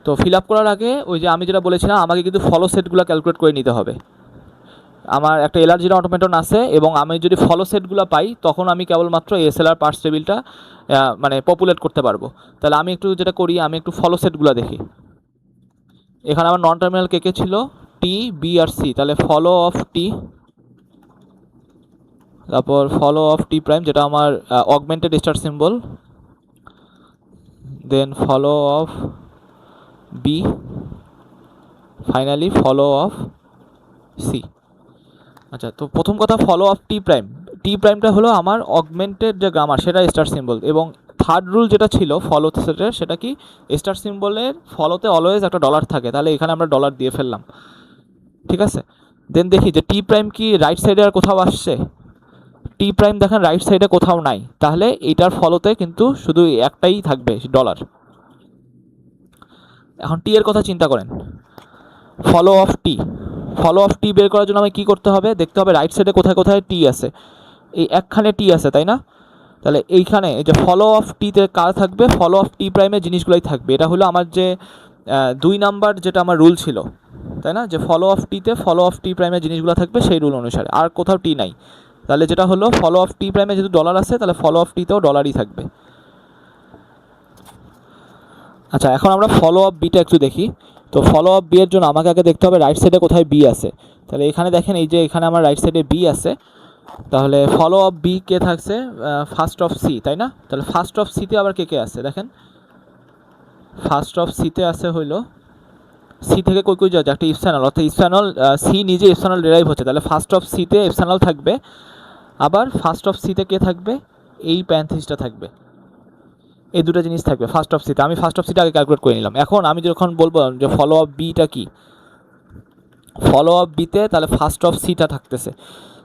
তো ফিল আপ করার আগে ওই যে আমি যেটা বলেছিলাম, আমাকে কিন্তু ফলো সেটগুলো ক্যালকুলেট করে নিতে হবে। আমার একটা এলআরজির অটোমেটন আছে, এবং আমি যদি ফলো সেটগুলো পাই তখন আমি কেবলমাত্র এসএলআর পার্টস টেবিলটা মানে পপুলেট করতে পারবো। তাহলে আমি একটু যেটা করি, আমি একটু ফলো সেটগুলো দেখি। এখানে আমার নন টার্মিনাল কে ছিল, টি, বি আর সি। তাহলে ফলো অফ টি, তারপর ফলো অফ টি প্রাইম যেটা আমার augmented star symbol, then follow of B, finally follow of C. আচ্ছা, তো প্রথম কথা follow of T prime, T প্রাইমটা হলো আমার অগমেন্টেড যে গ্রামার সেটা স্টার সিম্বল, এবং থার্ড রুল যেটা ছিল ফলো সেটের সেটা কি, স্টার সিম্বলের ফলোতে অলওয়েজ একটা ডলার থাকে। তাহলে এখানে আমরা ডলার দিয়ে ফেললাম, ঠিক আছে। দেন দেখি যে টি প্রাইম কি রাইট সাইডে আর কোথাও আসছে, টি প্রাইম দেখেন রাইট সাইডে কোথাও নাই। তাহলে এইটার ফলোতে কিন্তু শুধু একটাই থাকবে, ডলার। এখন টি এর কথা চিন্তা করেন, follow of T, follow of T বের করার জন্য আমাকে কী করতে হবে, দেখতে হবে রাইট সাইডে কোথায় কোথায় টি আছে। এই একখানে টি আছে, তাই না। তাহলে এইখানে এই যে ফলো অফ টিতে কার থাকবে, ফলো অফ টি প্রাইমের জিনিসগুলোই থাকবে। এটা হলো আমার যে 2 নাম্বার যেটা আমার রুল ছিল, তাই না, যে ফলো অফ টিতে ফলো অফ টি প্রাইমের জিনিসগুলো থাকবে সেই রুল অনুসারে, আর কোথাও টি নাই। তাহলে যেটা হলো ফলো অফ টি প্রাইমে যেহেতু ডলার আছে, তাহলে ফলো অফ টিতেও ডলারই থাকবে। আচ্ছা, এখন আমরা ফলো অফ বিটা একটু দেখি। তো ফলো অফ বি এর জন্য আমাকে আগে দেখতে হবে রাইট সাইডে কোথায় বি আছে। তাহলে এখানে দেখেন, এই যে এখানে আমার রাইট সাইডে বি আছে। তাহলে ফলো অফ বি কে থাকছে, ফার্স্ট অফ সি, তাই না। তাহলে ফার্স্ট অফ সিতে আবার কে কে আছে দেখেন, ফার্স্ট অফ সিতে আছে হইলো, সি থেকে কই কই যাচ্ছে, একটা ইপসানল, অর্থাৎ ইপসানল সি নিজে ইপসানল ডেরাইভ হচ্ছে। তাহলে ফার্স্ট অফ সিতে ইপসানল থাকবে, আবার ফার্স্ট অফ সিতে কে থাকবে, এই প্যান্থিসটা থাকবে। এই দুটো জিনিস থাকবে ফার্স্ট অফ সিতে। আমি ফার্স্ট অফ সিটা আগে ক্যালকুলেট করে নিলাম। এখন আমি যখন বলবো যে ফলো অফ বিটা কি, ফলো অফ বিতে তাহলে ফার্স্ট অফ সিটা থাকতেছে।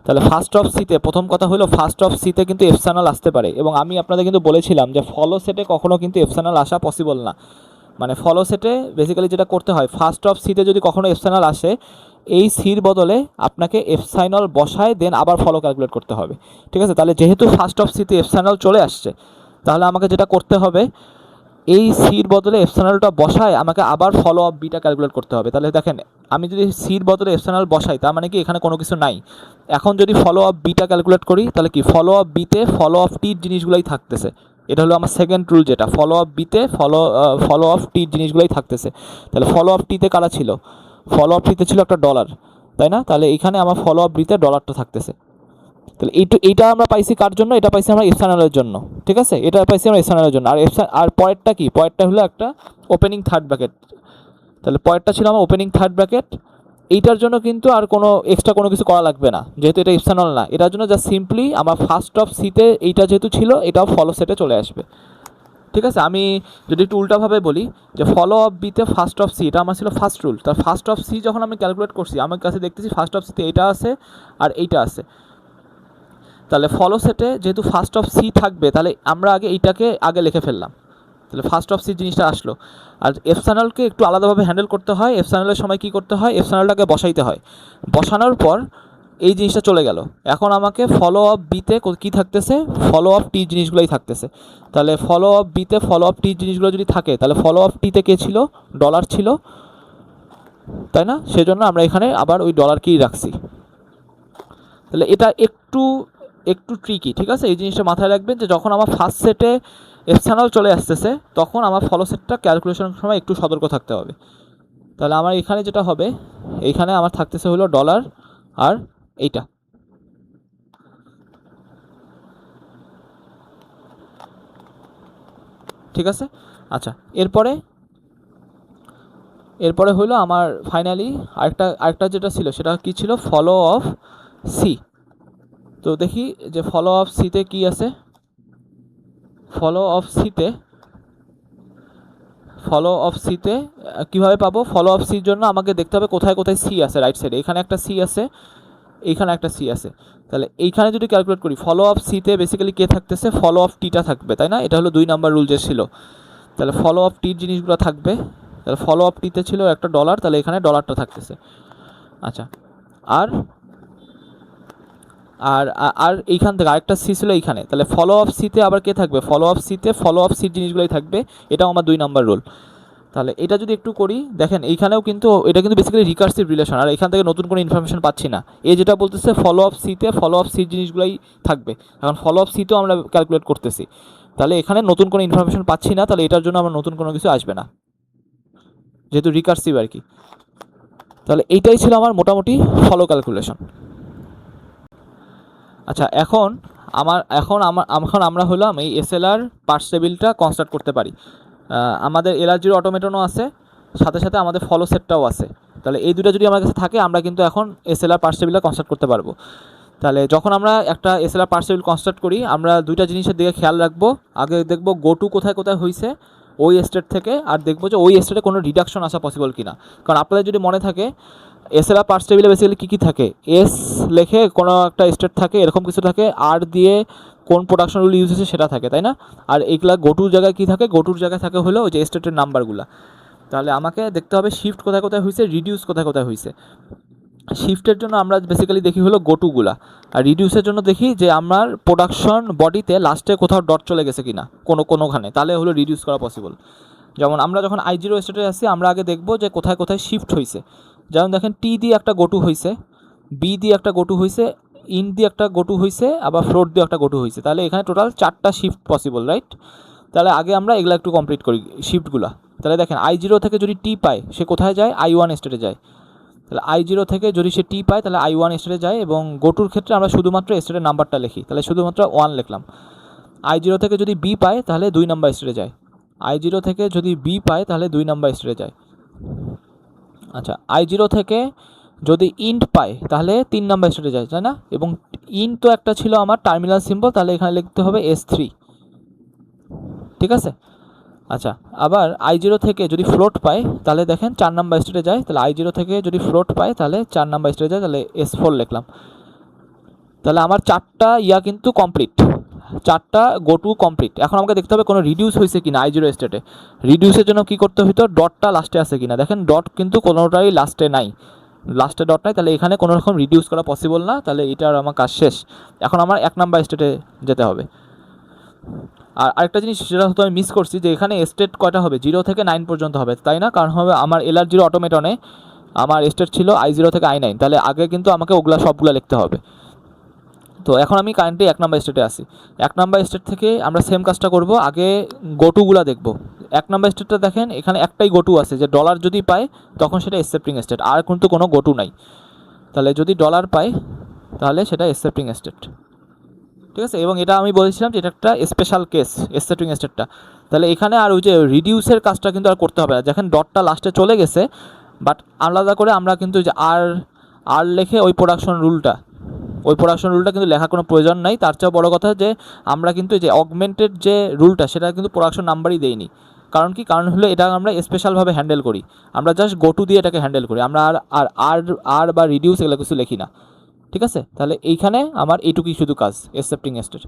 তাহলে ফার্স্ট অফ সিতে প্রথম কথা হলো, ফার্স্ট অফ সিতে কিন্তু এপসানল আসতে পারে, এবং আমি আপনাদের কিন্তু বলেছিলাম যে ফলো সেটে কখনো কিন্তু এপসানল আসা পসিবল না। মানে ফলো সেটে বেসিক্যালি যেটা করতে হয়, ফার্স্ট অফ সিতে যদি কখনো এপসানল আসে, এই সির বদলে আপনাকে এপসাইনল বসায় দেন আবার ফলো ক্যালকুলেট করতে হবে, ঠিক আছে। তাহলে যেহেতু ফার্স্ট অফ সিতে এপসাইনল চলে আসছে, তাহলে আমাকে যেটা করতে হবে, এই সির বদলে এপসাইনলটা বসায় আমাকে আবার ফলো অফ বিটা ক্যালকুলেট করতে হবে। তাহলে দেখেন, আমি যদি সির বদলে এপসাইনল বসাই, তার মানে কি এখানে কোনো কিছু নাই। এখন যদি ফলো অফ বিটা ক্যালকুলেট করি, তাহলে কি ফলো অফ বিতে ফলো অফ টির জিনিসগুলোই থাকতেছে। এটা হলো আমার সেকেন্ড রুল, যেটা ফলো অফ বিতে ফলো অফ টির জিনিসগুলোই থাকতেছে। তাহলে ফলো অফ টিতে কারা ছিল, ফলো অফ টিতে ছিল একটা ডলার, তাই না। তাহলে এখানে আমার ফলো অফ বিতে ডলারটা থাকতেছে। তাহলে এইটা আমরা পাইছি কার জন্য, এটা পাইছি আমরা এপসাইনলের জন্য, ঠিক আছে। এটা পাইছি আমরা এপসাইনলের জন্য। আর পরেরটা কি, পরেরটা হলো একটা ওপেনিং থার্ড ব্র্যাকেট। তাহলে পরেরটা ছিল আমার ওপেনিং থার্ড ব্র্যাকেট, এইটার জন্য কিন্তু আর কোনো এক্সট্রা কোনো কিছু করা লাগবে না, যেহেতু এটা এপসাইলন না। এটার জন্য জাস্ট সিম্পলি আমার ফার্স্ট অফ সিতে এইটা যেহেতু ছিল, এটাও ফলো সেটে চলে আসবে। ঠিক আছে, আমি যদি একটু উল্টাভাবে বলি যে ফলো অফ বিতে ফার্স্ট অফ সি, এটা আমার ছিল ফার্স্ট রুল। তার ফার্স্ট অফ সি যখন আমি ক্যালকুলেট করছি, আমার কাছে দেখতেছি ফার্স্ট অফ সিতে এইটা আছে আর এইটা আছে। তাহলে ফলো সেটে যেহেতু ফার্স্ট অফ সি থাকবে, তাহলে আমরা আগে এইটাকে আগে লিখে ফেললাম, তাহলে ফার্স্ট অফ সি জিনিসটা আসলো। আর এপসাইলনকে একটু আলাদাভাবে হ্যান্ডেল করতে হয়। এপসাইলনের সময় কী করতে হয়, এপসাইলনটাকে বসাইতে হয়, বসানোর পর এই জিনিসটা চলে গেল। এখন আমাকে ফলো অফ বিতে কী থাকতেছে, ফলো অফ টি জিনিসগুলোই থাকতেছে। তাহলে ফলো অফ বিতে ফলো অফ টি জিনিসগুলো যদি থাকে, তাহলে ফলো অফ টিতে কে ছিল, ডলার ছিল, তাই না? সেজন্য আমরা এখানে আবার ওই ডলারকেই রাখছি। তাহলে এটা একটু একটু ট্রিকি, ঠিক আছে? এই জিনিসটা মাথায় রাখবেন যে যখন আমার ফার্স্ট সেটে এপসাইলন চলে আসতেছে, তখন আমার ফলো সেটটা ক্যালকুলেশনের সময় একটু সতর্ক থাকতে হবে। তাহলে আমার এখানে যেটা হবে, এইখানে আমার থাকতেছে হলো ডলার আর এইটা। ঠিক আছে, আচ্ছা। এরপরে হলো আমার ফাইনালি আরেকটা যেটা ছিল, সেটা কি ছিল, ফলো অফ সি। তো দেখি যে ফলো অফ সিতে কি আছে। ফলো অফ সিতে কীভাবে পাবো? ফলো অফ সির জন্য আমাকে দেখতে হবে কোথায় কোথায় সি আছে। রাইট সাইডে এখানে একটা সি আছে, এইখানে একটা সি আছে। তাহলে এইখানে যদি ক্যালকুলেট করি, ফলো অফ সিতে বেসিক্যালি কে থাকতেছে, ফলো অফ টিটা থাকবে, তাই না? এটা হলো 2 নাম্বার রুল যে ছিল। তাহলে ফলো অফ টির জিনিসগুলো থাকবে। তাহলে ফলো অফ টিতে ছিল একটা ডলার, তাহলে এখানে ডলারটা থাকতেছে। আচ্ছা, আর আর আর এইখান থেকে আরেকটা সি ছিল এইখানে। তাহলে ফলো অফ সিতে আবার কে থাকবে, ফলো অফ সিতে ফলো অফ সির জিনিসগুলোই থাকবে। এটাও আমার 2 নাম্বার রুল। তাহলে এটা যদি একটু করি, দেখেন এইখানেও কিন্তু এটা কিন্তু বেসিক্যালি রিকার্সিভ রিলেশন, আর এখান থেকে নতুন কোনো ইনফরমেশন পাচ্ছি না। যেটা বলতেছে ফলো অফ সিতে ফলো অফ সির জিনিসগুলোই থাকবে। এখন ফলো অফ সিতেও আমরা ক্যালকুলেট করতেছি, তাহলে এখানে নতুন কোনো ইনফরমেশন পাচ্ছি না। তাহলে এটার জন্য আমার নতুন কোনো কিছু আসবে না, যেহেতু রিকার্সিভ আর কি। তাহলে এইটাই ছিল আমার মোটামুটি ফলো ক্যালকুলেশন। আচ্ছা, এখন আমরা হলাম এই এসএলআর পার্স টেবিলটা কনস্ট্রাক্ট করতে পারি। আমাদের এলআর0 অটোমেটনও আছে, সাথে সাথে আমাদের ফলো সেটটাও আছে। তাহলে এই দুটো যদি আমার কাছে থাকে, আমরা কিন্তু এখন এসএলআর পার্স টেবিলটা কনস্ট্রাক্ট করতে পারবো। তাহলে যখন আমরা একটা এসএলআর পার্স টেবিল কনস্ট্রাক্ট করি, আমরা দুইটা জিনিসের দিকে খেয়াল রাখবো। আগে দেখবো গো টু কোথায় কোথায় হয়েছে ওই স্টেট থেকে, আর দেখবো যে ওই স্টেটে কোনো রিডাকশন আসা পসিবল কিনা। কারণ আপনাদের যদি মনে থাকে, এসএলআর পার্স টেবিলে বেসিক্যালি কী কী থাকে, এস লেখে কোনো একটা স্টেট থাকে, এরকম কিছু থাকে, আর দিয়ে কোন প্রোডাকশন রুল ইউজ হয়েছে সেটা থাকে, তাই না? আর এইগুলা গোটুর জায়গায় কী থাকে, গোটুর জায়গায় থাকে হলো ওই যে স্টেটের নাম্বারগুলো। তাহলে আমাকে দেখতে হবে শিফট কোথায় কোথায় হয়েছে, রিডিউস কোথায় কোথায় হয়েছে। শিফটের জন্য আমরা বেসিক্যালি দেখি হলো গোটুগুলা, আর রিডিউসের জন্য দেখি যে আমার প্রোডাকশন বডিতে লাস্টে কোথাও ডট চলে গেছে কিনা কোনোখানে, তাহলে হলো রিডিউস করা পসিবল। যেমন আমরা যখন I0 স্টেটে আসছি, আমরা আগে দেখব যে কোথায় কোথায় শিফট হয়েছে। যেমন দেখেন টি দিয়ে একটা গোটু হয়েছে, বি দিয়ে একটা গোটু হয়েছে, ইন দিয়ে একটা গোটু হয়েছে, আবার ফ্লোট দিয়ে একটা গোটু হয়েছে। তাহলে এখানে টোটাল 4টা শিফট পসিবল, রাইট? তাহলে আগে আমরা এগুলো একটু কমপ্লিট করি শিফটগুলো। তাহলে দেখেন I0 থেকে যদি টি পায়, সে কোথায় যায়, I1 স্টেটে যায়। তাহলে I0 থেকে যদি সে টি পায়, তাহলে I1 স্টেটে যায়, এবং গোটুর ক্ষেত্রে আমরা শুধুমাত্র স্টেটের নাম্বারটা লিখি, তাহলে শুধুমাত্র 1 লিখলাম। I0 থেকে যদি বি পায়, তাহলে 2 নাম্বার স্টেটে যায়। I0 থেকে যদি বি পায়, তাহলে 2 নাম্বার স্টেটে যায়। আচ্ছা, I0 থেকে যদি ইন্ট পায়, তাহলে 3 নাম্বার স্টেটে যায়, তাই না? এবং ইন্ট তো একটা ছিল আমার টার্মিনাল সিম্বল, তাহলে এখানে লিখতে হবে S3। ঠিক আছে, আচ্ছা। আবার I0 থেকে যদি ফ্লোট পায়, তাহলে দেখেন 4 নাম্বার স্টেটে যায়। তাহলে I0 থেকে যদি ফ্লোট পায়, তাহলে 4 নাম্বার স্টেটে যায়, তাহলে S4 লিখলাম। তাহলে আমার 4টা কিন্তু কমপ্লিট, 4টা গো টু কমপ্লিট। এখন আমাকে দেখতে হবে কোনো রিডিউস হয়েছে কিনা I0 স্টেটে। রিডিউসের জন্য কী করতে হতো, ডটটা লাস্টে আছে কিনা। দেখেন ডট কিন্তু কোনোটাই লাস্টে নাই, লাস্টে ডট নাই, তাহলে এখানে কোনো রকম রিডিউস করা পসিবল না। তাহলে এটার আমার কাজ শেষ। এখন আমার 1 নাম্বার স্টেটে যেতে হবে। আর আরেকটা জিনিস যেটা হয়তো আমি মিস করছি, যে এখানে স্টেট কয়টা হবে, 0 থেকে 9 পর্যন্ত হবে, তাই না? কারণ হবে আমার এলআর0 অটোমেটনে আমার স্টেট ছিল I0 থেকে I9, তাহলে আগে কিন্তু আমাকে ওগুলা সবগুলো লিখতে হবে। তো এখন আমি কারেন্টলি 1 নাম্বার স্টেটে আসি। 1 নাম্বার স্টেট থেকে আমরা সেম কাজটা করব, আগে গোটুগুলা দেখব। 1 নাম্বার স্টেটটা দেখেন এখানে একটাই গোটু আছে, যে ডলার যদি পায় তখন সেটা অ্যাকসেপ্টিং স্টেট, আর কিন্তু কোনো গোটু নাই। তাহলে যদি ডলার পায়, তাহলে সেটা অ্যাকসেপ্টিং স্টেট। ঠিক আছে, এবং এটা আমি বলেছিলাম যে এটা একটা স্পেশাল কেস, অ্যাকসেপ্টিং স্টেটটা। তাহলে এখানে আর ওই যে রিডিউসের কাজটা কিন্তু আর করতে হবে না। যখন ডটটা লাস্টে চলে গেছে, বাট আলাদা করে আমরা কিন্তু যে আর লেখে ওই প্রোডাকশন রুলটা কিন্তু লেখার কোনো প্রয়োজন নাই। তার চেয়েও বড় কথা যে আমরা কিন্তু যে অগমেন্টেড যে রুলটা সেটা কিন্তু প্রোডাকশন নাম্বারই দেইনি। কারণ হলো এটা আমরা স্পেশালভাবে হ্যান্ডেল করি, আমরা জাস্ট গো টু দিয়ে এটাকে হ্যান্ডেল করি, আমরা আর বা রিডিউস এগুলো কিছু লিখি না। ঠিক আছে, তাহলে এইখানে আমার এইটুকুই শুধু কাজ এক্সেপ্টিং স্টেট।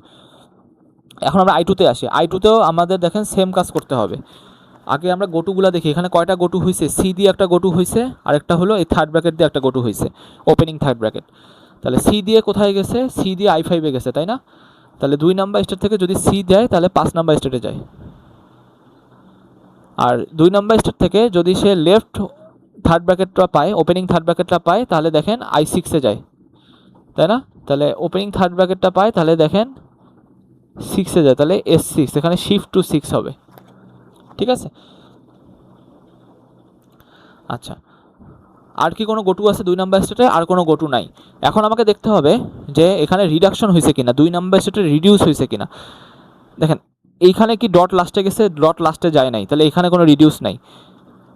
এখন আমরা আই2তে আসি। আই2তেও আমাদের দেখেন সেম কাজ করতে হবে। আগে আমরা গোটুগুলো দেখি, এখানে কয়টা গোটু হয়েছে, সি দিয়ে একটা গোটু হয়েছে, আরেকটা হলো এই থার্ড ব্র্যাকেট দিয়ে একটা গোটু হয়েছে, ওপেনিং থার্ড ব্র্যাকেট। তাহলে সি দিয়ে কোথায় গেছে, সি দিয়ে I5-এ গেছে, তাই না? তাহলে 2 নাম্বার স্টেট থেকে যদি সি দেয় তাহলে 5 নাম্বার স্টেটে যায়, আর 2 নাম্বার স্টেট থেকে যদি সে লেফট থার্ড ব্র্যাকেটটা পায়, ওপেনিং থার্ড ব্র্যাকেটটা পায়, তাহলে দেখেন I6-এ যায়, তাই না? তাহলে ওপেনিং থার্ড ব্র্যাকেটটা পায়, তাহলে দেখেন 6-এ যায়, তাহলে S6, এখানে শিফট টু 6 হবে। ঠিক আছে, আচ্ছা আর কি কোনো গোটু আছে 2 নাম্বার স্টেটে? আর কোনো গোটু নাই। এখন আমাকে দেখতে হবে যে এখানে রিডাকশন হয়েছে কিনা, 2 নাম্বার স্টেটে রিডিউস হয়েছে কিনা। দেখেন এইখানে কি ডট লাস্টে গেছে, ডট লাস্টে যায় নাই, তাহলে এখানে কোনো রিডিউস নাই।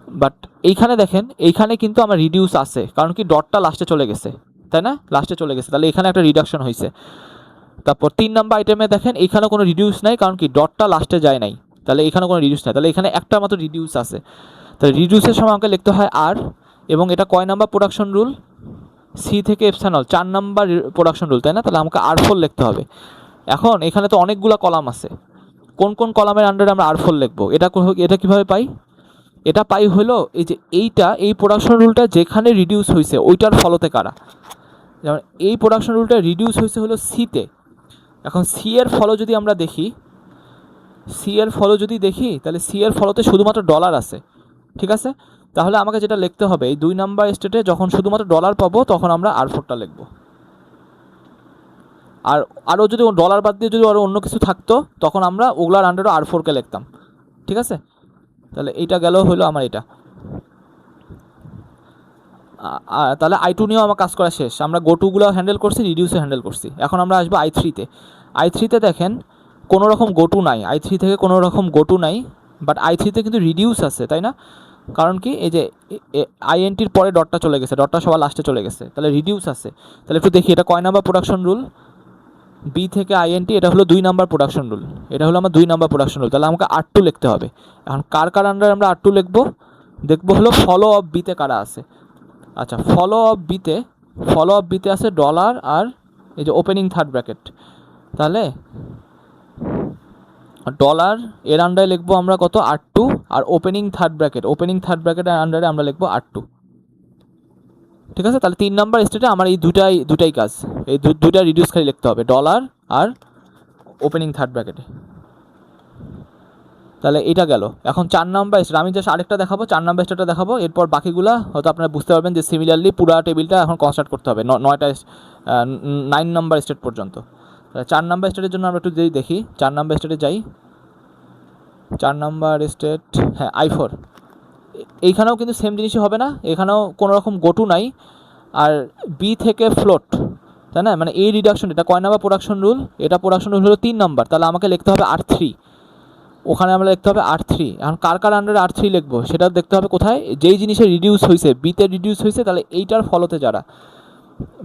বাট এইখানে দেখেন, এইখানে কিন্তু আমার রিডিউস আছে, কারণ কি ডটটা লাস্টে চলে গেছে, তাই না? লাস্টে চলে গেছে, তাহলে এখানে একটা রিডাকশন হয়েছে। তারপর 3 নাম্বার আইটেমে দেখেন এখানে কোনো রিডিউস নাই, কারণ কি ডটটা লাস্টে যায় নাই, তাহলে এখানে কোনো রিডিউস নাই, তাহলে এখানে একটা মাত্র রিডিউস আছে। তাহলে রিডিউসের সময় আমাকে লিখতে হয় আর, এবং এটা কয় নাম্বার প্রোডাকশন রুল? সি থেকে এপসাইলন 4 নাম্বার প্রোডাকশন রুল, তাই না? তাহলে আমাকে R4 লিখতে হবে। এখন এখানে তো অনেকগুলো কলাম আছে, কোন কোন কলামের আন্ডারে আমরা R4 লিখবো? এটা কিভাবে পাই? এটা পাই হলো এই প্রোডাকশন রুলটা যেখানে রিডিউস হয়েছে ওইটার ফলতে কারা, যেমন এই প্রোডাকশন রুলটা রিডিউস হয়েছে হলো সিতে। এখন সি এর ফলো যদি আমরা দেখি, তাহলে সি এর ফলতে শুধুমাত্র ডলার আছে। ঠিক আছে, তাহলে আমাকে যেটা লিখতে হবে, এই 2 নাম্বার স্টেটে যখন শুধুমাত্র ডলার পাবো তখন আমরা R4টা লিখবো, আর আরও যদি ডলার বাদ দিয়ে যদি আরও অন্য কিছু থাকতো তখন আমরা ওগুলার আন্ডারও R4কে লিখতাম। ঠিক আছে, তাহলে এইটা গেল হলো আমার এটা। তাহলে I2 নিয়েও আমার কাজ করা শেষ, আমরা গোটুগুলো হ্যান্ডেল করছি, রিডিউসে হ্যান্ডেল করছি। এখন আমরা আসবো I3-তে দেখেন কোনো রকম গোটু নাই, I3 থেকে কোনো রকম গোটু নাই, বাট I3-তে কিন্তু রিডিউস আছে, তাই না? কারণ কি এই যে INTর পরে ডটটা চলে গেছে, ডটটা সবার লাস্টে চলে গেছে, তাহলে রিডিউস আছে। তাহলে একটু দেখি এটা কয় নাম্বার প্রোডাকশন রুল? বি থেকে INT, এটা হলো 2 নাম্বার প্রোডাকশন রুল, এটা হলো আমার 2 নাম্বার প্রোডাকশন রুল, তাহলে আমাকে R2 লিখতে হবে। এখন কার আন্ডারে আমরা R2 লিখবো? দেখবো হলো ফলো অফ বিতে কারা আছে। আচ্ছা, ফলো অফ বিতে আছে ডলার আর এই যে ওপেনিং থার্ড ব্র্যাকেট, তাহলে ডলার এর আন্ডারে লিখবো আমরা কত? R2, আর ওপেনিং থার্ড ব্র্যাকেটের আন্ডারে আমরা লিখবো R2। ঠিক আছে, তাহলে 3 নাম্বার স্টেটে আমার এই দুটাই কাজ, এই দুটা রিডিউস খালি লিখতে হবে, ডলার আর ওপেনিং থার্ড ব্র্যাকেটে। তাহলে এটা গেল। এখন 4 নাম্বার স্টেট আমি জাস্ট আরেকটা দেখাবো, 4 নাম্বার স্টেটটা দেখাবো, এরপর বাকিগুলো হয়তো আপনারা বুঝতে পারবেন যে সিমিলারলি পুরো টেবিলটা এখন কনস্ট্রাক্ট করতে হবে 9 নাম্বার স্টেট পর্যন্ত। 4 নাম্বার স্টেটের জন্য আমরা একটু যদি দেখি, 4 নাম্বার স্টেটে যাই, 4 নাম্বার স্টেট, হ্যাঁ I4। এইখানেও কিন্তু সেম জিনিসই হবে না, এখানেও কোনো রকম গোটু নাই, আর বি থেকে ফ্লোট, তাই না? মানে এই রিডাকশন, এটা কয় নাম্বার প্রোডাকশন রুল? এটা প্রোডাকশন রুল হলো 3 নাম্বার, তাহলে আমাকে লিখতে হবে R3, ওখানে আমরা লিখতে হবে R3। এখন কার আন্ডারে R3 লিখবো সেটা দেখতে হবে কোথায়, যেই জিনিসে রিডিউস হয়েছে, বিতে রিডিউস হয়েছে, তাহলে এইটার ফলতে যারা,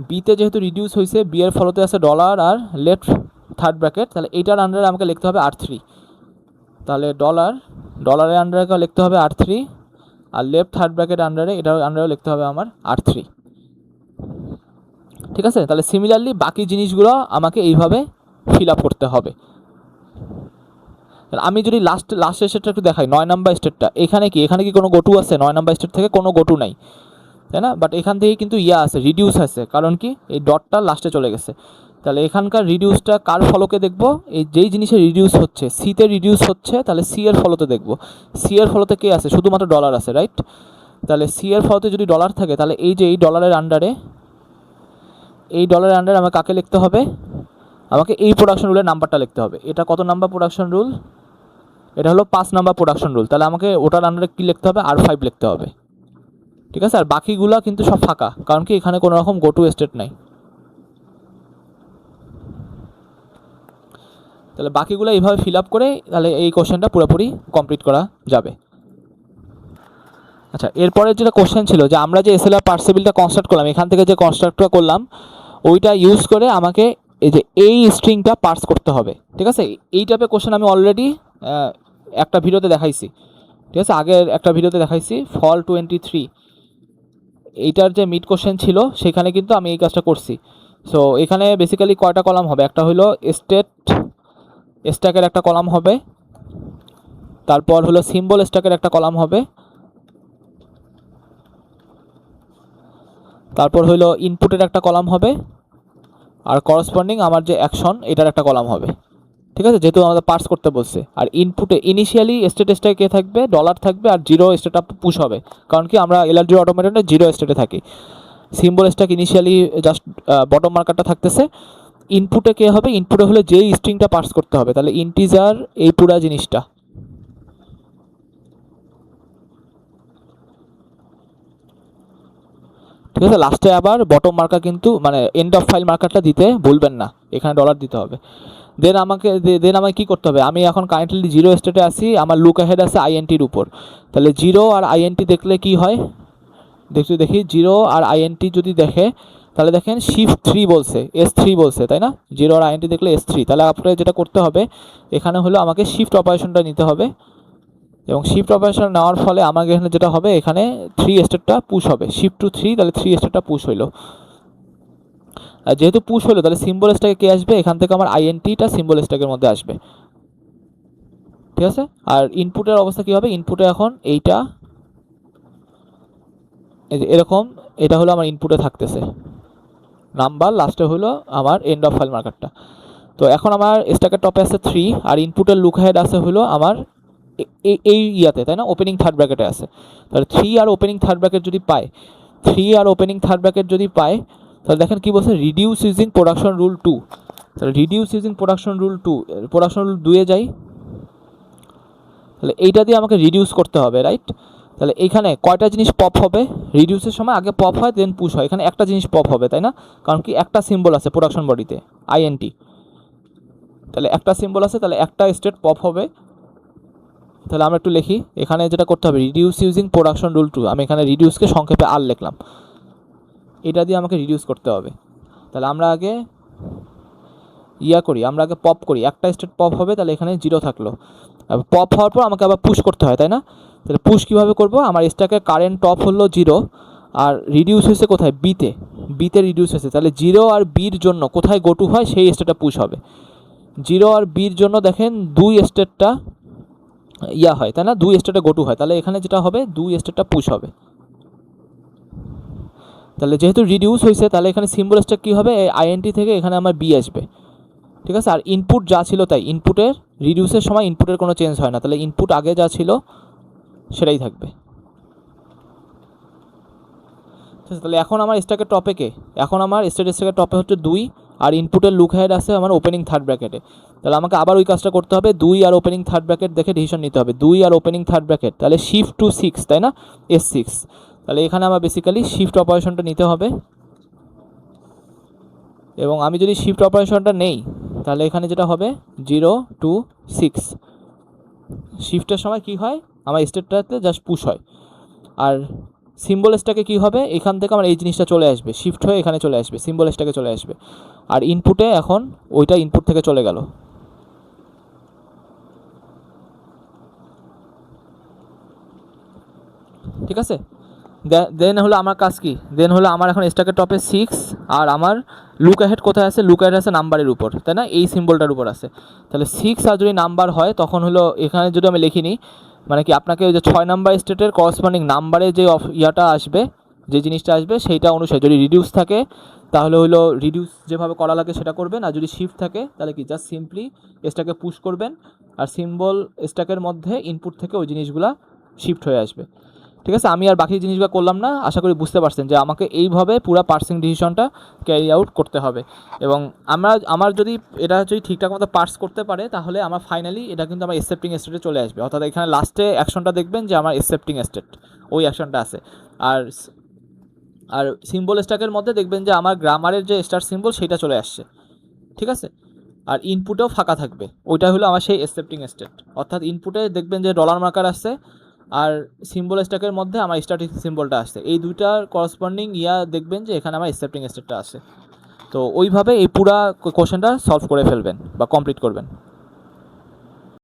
বিতে যেহেতু রিডিউস হয়েছে, বি এর ফলতে আছে ডলার আর লেফট থার্ড ব্র্যাকেট, তাহলে এইটার আন্ডারে আমাকে লিখতে হবে R3। তাহলে ডলারের আন্ডারে লিখতে হবে R3, আর লেফট থার্ড ব্র্যাকেট এটার আন্ডারে লিখতে হবে আমার R3। ঠিক আছে, তাহলে সিমিলারলি বাকি জিনিসগুলো আমাকে এইভাবে ফিল আপ করতে হবে। আমি যদি লাস্ট স্টেটটা একটু দেখাই, 9 নাম্বার স্টেটটা, এখানে কি কোনো গোটু আছে? 9 নাম্বার স্টেট থেকে কোনো গোটু নাই, তাই না? বাট এখান থেকে কিন্তু আছে, রিডিউস আছে, কারণ কি এই ডটটা লাস্টে চলে গেছে। তাহলে এখানকার রিডিউসটা কার ফলকে দেখবো? এই যেই জিনিসের রিডিউস হচ্ছে, সিতে রিডিউস হচ্ছে, তাহলে সি এর ফলতে দেখবো। সি এর ফলতে কে আছে? শুধুমাত্র ডলার আছে, রাইট? তাহলে সি এর ফলতে যদি ডলার থাকে, তাহলে এই যে এই ডলারের আন্ডারে আমাকে কাকে লিখতে হবে? আমাকে এই প্রোডাকশন রুলের নাম্বারটা লিখতে হবে। এটা কত নাম্বার প্রোডাকশন রুল? এটা হলো 5 নাম্বার প্রোডাকশন রুল, তাহলে আমাকে ওটার আন্ডারে কী লিখতে হবে? R5 লিখতে হবে। ঠিক আছে, আর বাকিগুলো কিন্তু সব ফাঁকা, কারণ কি এখানে কোনো রকম গো টু স্টেট নাই। তাহলে বাকিগুলো এইভাবে ফিল আপ করে তাহলে এই কোশ্চেনটা পুরোপুরি কমপ্লিট করা যাবে। আচ্ছা, এরপরে যেটা কোশ্চেন ছিল যে আমরা যে এসএলআর পার্সেবিলটা কনস্ট্রাক্ট করলাম, এখান থেকে যে কনস্ট্রাক্টটা করলাম ওইটা ইউজ করে আমাকে এই যে এই স্ট্রিংটা পার্স করতে হবে। ঠিক আছে, এই টাইপের কোশ্চেন আমি অলরেডি একটা ভিডিওতে দেখাইছি। ঠিক আছে, আগের একটা ভিডিওতে দেখাইছি ফল 23, এইটার যে মিড কোশ্চেন ছিল সেখানে কিন্তু আমি এই কাজটা করছি। সো এখানে বেসিক্যালি কয়টা কলাম হবে, একটা হলো স্ট্যাকের একটা কলাম হবে, তারপর হলো সিম্বল স্ট্যাকের একটা কলাম হবে, তারপর হলো ইনপুটের একটা কলাম হবে, আর করসপন্ডিং আমার যে অ্যাকশন এটার একটা কলাম হবে। ঠিক আছে, যেহেতু আমাদের পার্স করতে বলছে। আর ইনপুটে ইনিশিয়ালি স্টেটে কে থাকবে, ডলার থাকবে, আর জিরো স্টেট আপ পুশ হবে, কারণ কি আমরা এলআরডি অটোমেটনে জিরো স্টেটে থাকি। Symbol stack initially just bottom মার্কারটা থাকতেছে। ইনপুটে কে হবে, ইনপুটে হলে যেই স্ট্রিংটা পার্স করতে হবে, তাহলে ইন্টিজার এই পুরা জিনিসটা। ঠিক আছে, লাস্টে আবার বটম মার্কার কিন্তু মানে এন্ড অফ ফাইল মার্কারটা দিতে ভুলবেন না, এখানে ডলার দিতে হবে। দেন আমাকে কী করতে হবে, আমি এখন কারেন্টলি জিরো স্টেটে আসি, আমার লুক অ্যাহেড আছে আইএনটির উপর। তাহলে জিরো আর আইএনটি দেখলে কি হয়, দেখি জিরো আর আইএনটি যদি দেখে, তাহলে দেখেন শিফট 3 বলছে, S3 বলছে, তাই না? জিরো আর আইএনটি দেখলে S3, তাহলে আপনাকে যেটা করতে হবে এখানে হলো আমাকে শিফট অপারেশনটা নিতে হবে, এবং শিফট অপারেশন নেওয়ার ফলে আমাকে এখানে যেটা হবে, এখানে 3 স্টেটটা পুশ হবে, শিফট টু 3, তাহলে 3 স্টেটটা পুশ হইলো। আর যেহেতু পুশ হলো তাহলে সিম্বল স্ট্যাকে কে আসবে, এখান থেকে আমার আইএনটিটা সিম্বল স্ট্যাকের মধ্যে আসবে। ঠিক আছে, আর ইনপুটের অবস্থা কী হবে, ইনপুটে এখন এইটা এরকম, এটা হলো আমার ইনপুটে থাকতেছে নাম্বার, লাস্টে হলো আমার এন্ড অফ ফাইল মার্কারটা। তো এখন আমার স্ট্যাকের টপে আছে 3, আর ইনপুটের লুক হেড আছে হলো আমার এই ইয়াতে, তাই না, ওপেনিং থার্ড ব্র্যাকেটে আছে। তাহলে 3 আর ওপেনিং থার্ড ব্র্যাকেট যদি পায়, তাহলে দেখেন কি বলছে, রিডিউস ইউজিং প্রোডাকশন রুল 2। তাহলে রিডিউস ইউজিং প্রোডাকশন রুল 2-এ যাই, তাহলে এইটা দিয়ে আমাকে রিডিউস করতে হবে, রাইট? তাহলে এইখানে কয়টা জিনিস পপ হবে, রিডিউসের সময় আগে পপ হয় দেন পুশ হয়, এখানে একটা জিনিস পপ হবে, তাই না? কারণ কি একটা সিম্বল আছে প্রোডাকশন বডিতে আইএনটি, তাহলে একটা সিম্বল আছে, তাহলে একটা স্টেট পপ হবে। তাহলে আমরা একটু লিখি, এখানে যেটা করতে হবে রিডিউস ইউজিং প্রোডাকশন রুল 2, আমি এখানে রিডিউসকে সংক্ষেপে আর লিখলাম, এটা দিয়ে আমাকে রিডিউস করতে হবে। তাহলে আমরা আগে আমরা আগে পপ করি, একটা স্টেট পপ হবে, তাহলে এখানে 0 থাকলো। পপ হওয়ার পর আমাকে আবার পুশ করতে হয়, তাই না? তাহলে পুশ কীভাবে করবো, আমার স্ট্যাকের কারেন্ট টপ হলো 0, আর রিডিউস হয়েছে কোথায়, বিতে রিডিউস হয়েছে, তাহলে 0 আর বির জন্য কোথায় গোটু হয় সেই স্টেটটা পুশ হবে। 0 আর বির জন্য দেখেন 2 স্টেটটা হয়, তাই না, 2 স্টেটে গোটু হয়, তাহলে এখানে যেটা হবে 2 স্টেটটা পুশ হবে। তাহলে যেহেতু রিডিউস হয়েছে, তাহলে এখানে সিম্বল স্ট্যাক কী হবে, আইএনটি থেকে এখানে আমার বি আসবে। ঠিক আছে, আর ইনপুট যা ছিল তাই, ইনপুটের রিডিউসের সময় ইনপুটের কোনো চেঞ্জ হয় না, তাহলে ইনপুট আগে যা ছিল সেটাই থাকবে। ঠিক আছে, তাহলে এখন আমার স্ট্যাকের টপে কে, এখন আমার স্ট্যাকের টপে হচ্ছে 2, আর ইনপুটের লুক হেড আছে আমার ওপেনিং থার্ড ব্র্যাকেটে। তাহলে আমাকে আবার ওই কাজটা করতে হবে, 2 আর ওপেনিং থার্ড ব্র্যাকেট দেখে ডিসিশন নিতে হবে, 2 আর ওপেনিং থার্ড ব্র্যাকেট, তাহলে শিফট টু 6, তাই না, S6। তাহলে এখানে আমার বেসিক্যালি শিফট অপারেশনটা নিতে হবে, এবং আমি যদি শিফট অপারেশনটা নেই তাহলে এখানে যেটা হবে 0 to 6, শিফটের সময় কি হয়, আমার স্টেটটাতে জাস্ট পুশ হয়। আর সিম্বল স্ট্যাকে কী হবে, এখান থেকে আমার এই জিনিসটা চলে আসবে, শিফট হয়ে এখানে চলে আসবে, সিম্বল স্ট্যাকে চলে আসবে, আর ইনপুটে এখন ওইটা ইনপুট থেকে চলে গেল। ঠিক আছে, দেন হলো আমার কাজ কি, দেন হলো আমার এখন স্ট্যাকের টপে 6, আর আমার লুক অ্যাহেড কোথায় আছে, লুক অ্যাহেড আছে নাম্বারের উপর, তাই না, এই সিম্বলটার উপর আছে। তাহলে 6 আর যদি নাম্বার হয় তখন হলো এখানে যদি আমি লিখিনি, মানে কি আপনাকে ওই যে 6 নাম্বার স্টেটের করসপন্ডিং নাম্বারে যে ইয়াটা আসবে, যে জিনিসটা আসবে সেইটা অনুসারে, যদি রিডিউস থাকে তাহলে হলো রিডিউস যেভাবে করা লাগে সেটা করবেন, আর যদি শিফট থাকে তাহলে কি জাস্ট সিম্পলি স্ট্যাকে পুশ করবেন, আর সিম্বল স্ট্যাকের মধ্যে ইনপুট থেকে ওই জিনিসগুলো শিফট হয়ে আসবে। ঠিক আছে, আমি আর বাকি জিনিসগুলো করলাম না, আশা করি বুঝতে পারছেন যে আমাকে এইভাবে পুরো পার্সিং ডিসিশনটা ক্যারি আউট করতে হবে। এবং আমার যদি এটা যদি ঠিকঠাক মতো পার্স করতে পারে তাহলে আমার ফাইনালি এটা কিন্তু আমার অ্যাকসেপ্টিং স্টেটে চলে আসবে, অর্থাৎ এখানে লাস্টে অ্যাকশনটা দেখবেন যে আমার অ্যাকসেপ্টিং স্টেট ওই অ্যাকশনটা আছে। আর সিম্বল স্ট্যাকের মধ্যে দেখবেন যে আমার গ্রামারের যে স্টার সিম্বল সেটা চলে আসছে। ঠিক আছে, আর ইনপুটেও ফাঁকা থাকবে, ওইটা হলো আমার সেই অ্যাকসেপ্টিং স্টেট, অর্থাৎ ইনপুটে দেখবেন যে ডলার মার্কার আসছে, আর সিম্বল স্ট্যাকের মধ্যে আমার স্ট্যাটিক সিম্বলটা আসছে, এই দুইটার করসপন্ডিং দেখবেন যে এখানে আমার অ্যাকসেপ্টিং স্টেটটা আছে। তো ওইভাবে এই পুরা কোশ্চেনটা সলভ করে ফেলবেন বা কমপ্লিট করবেন।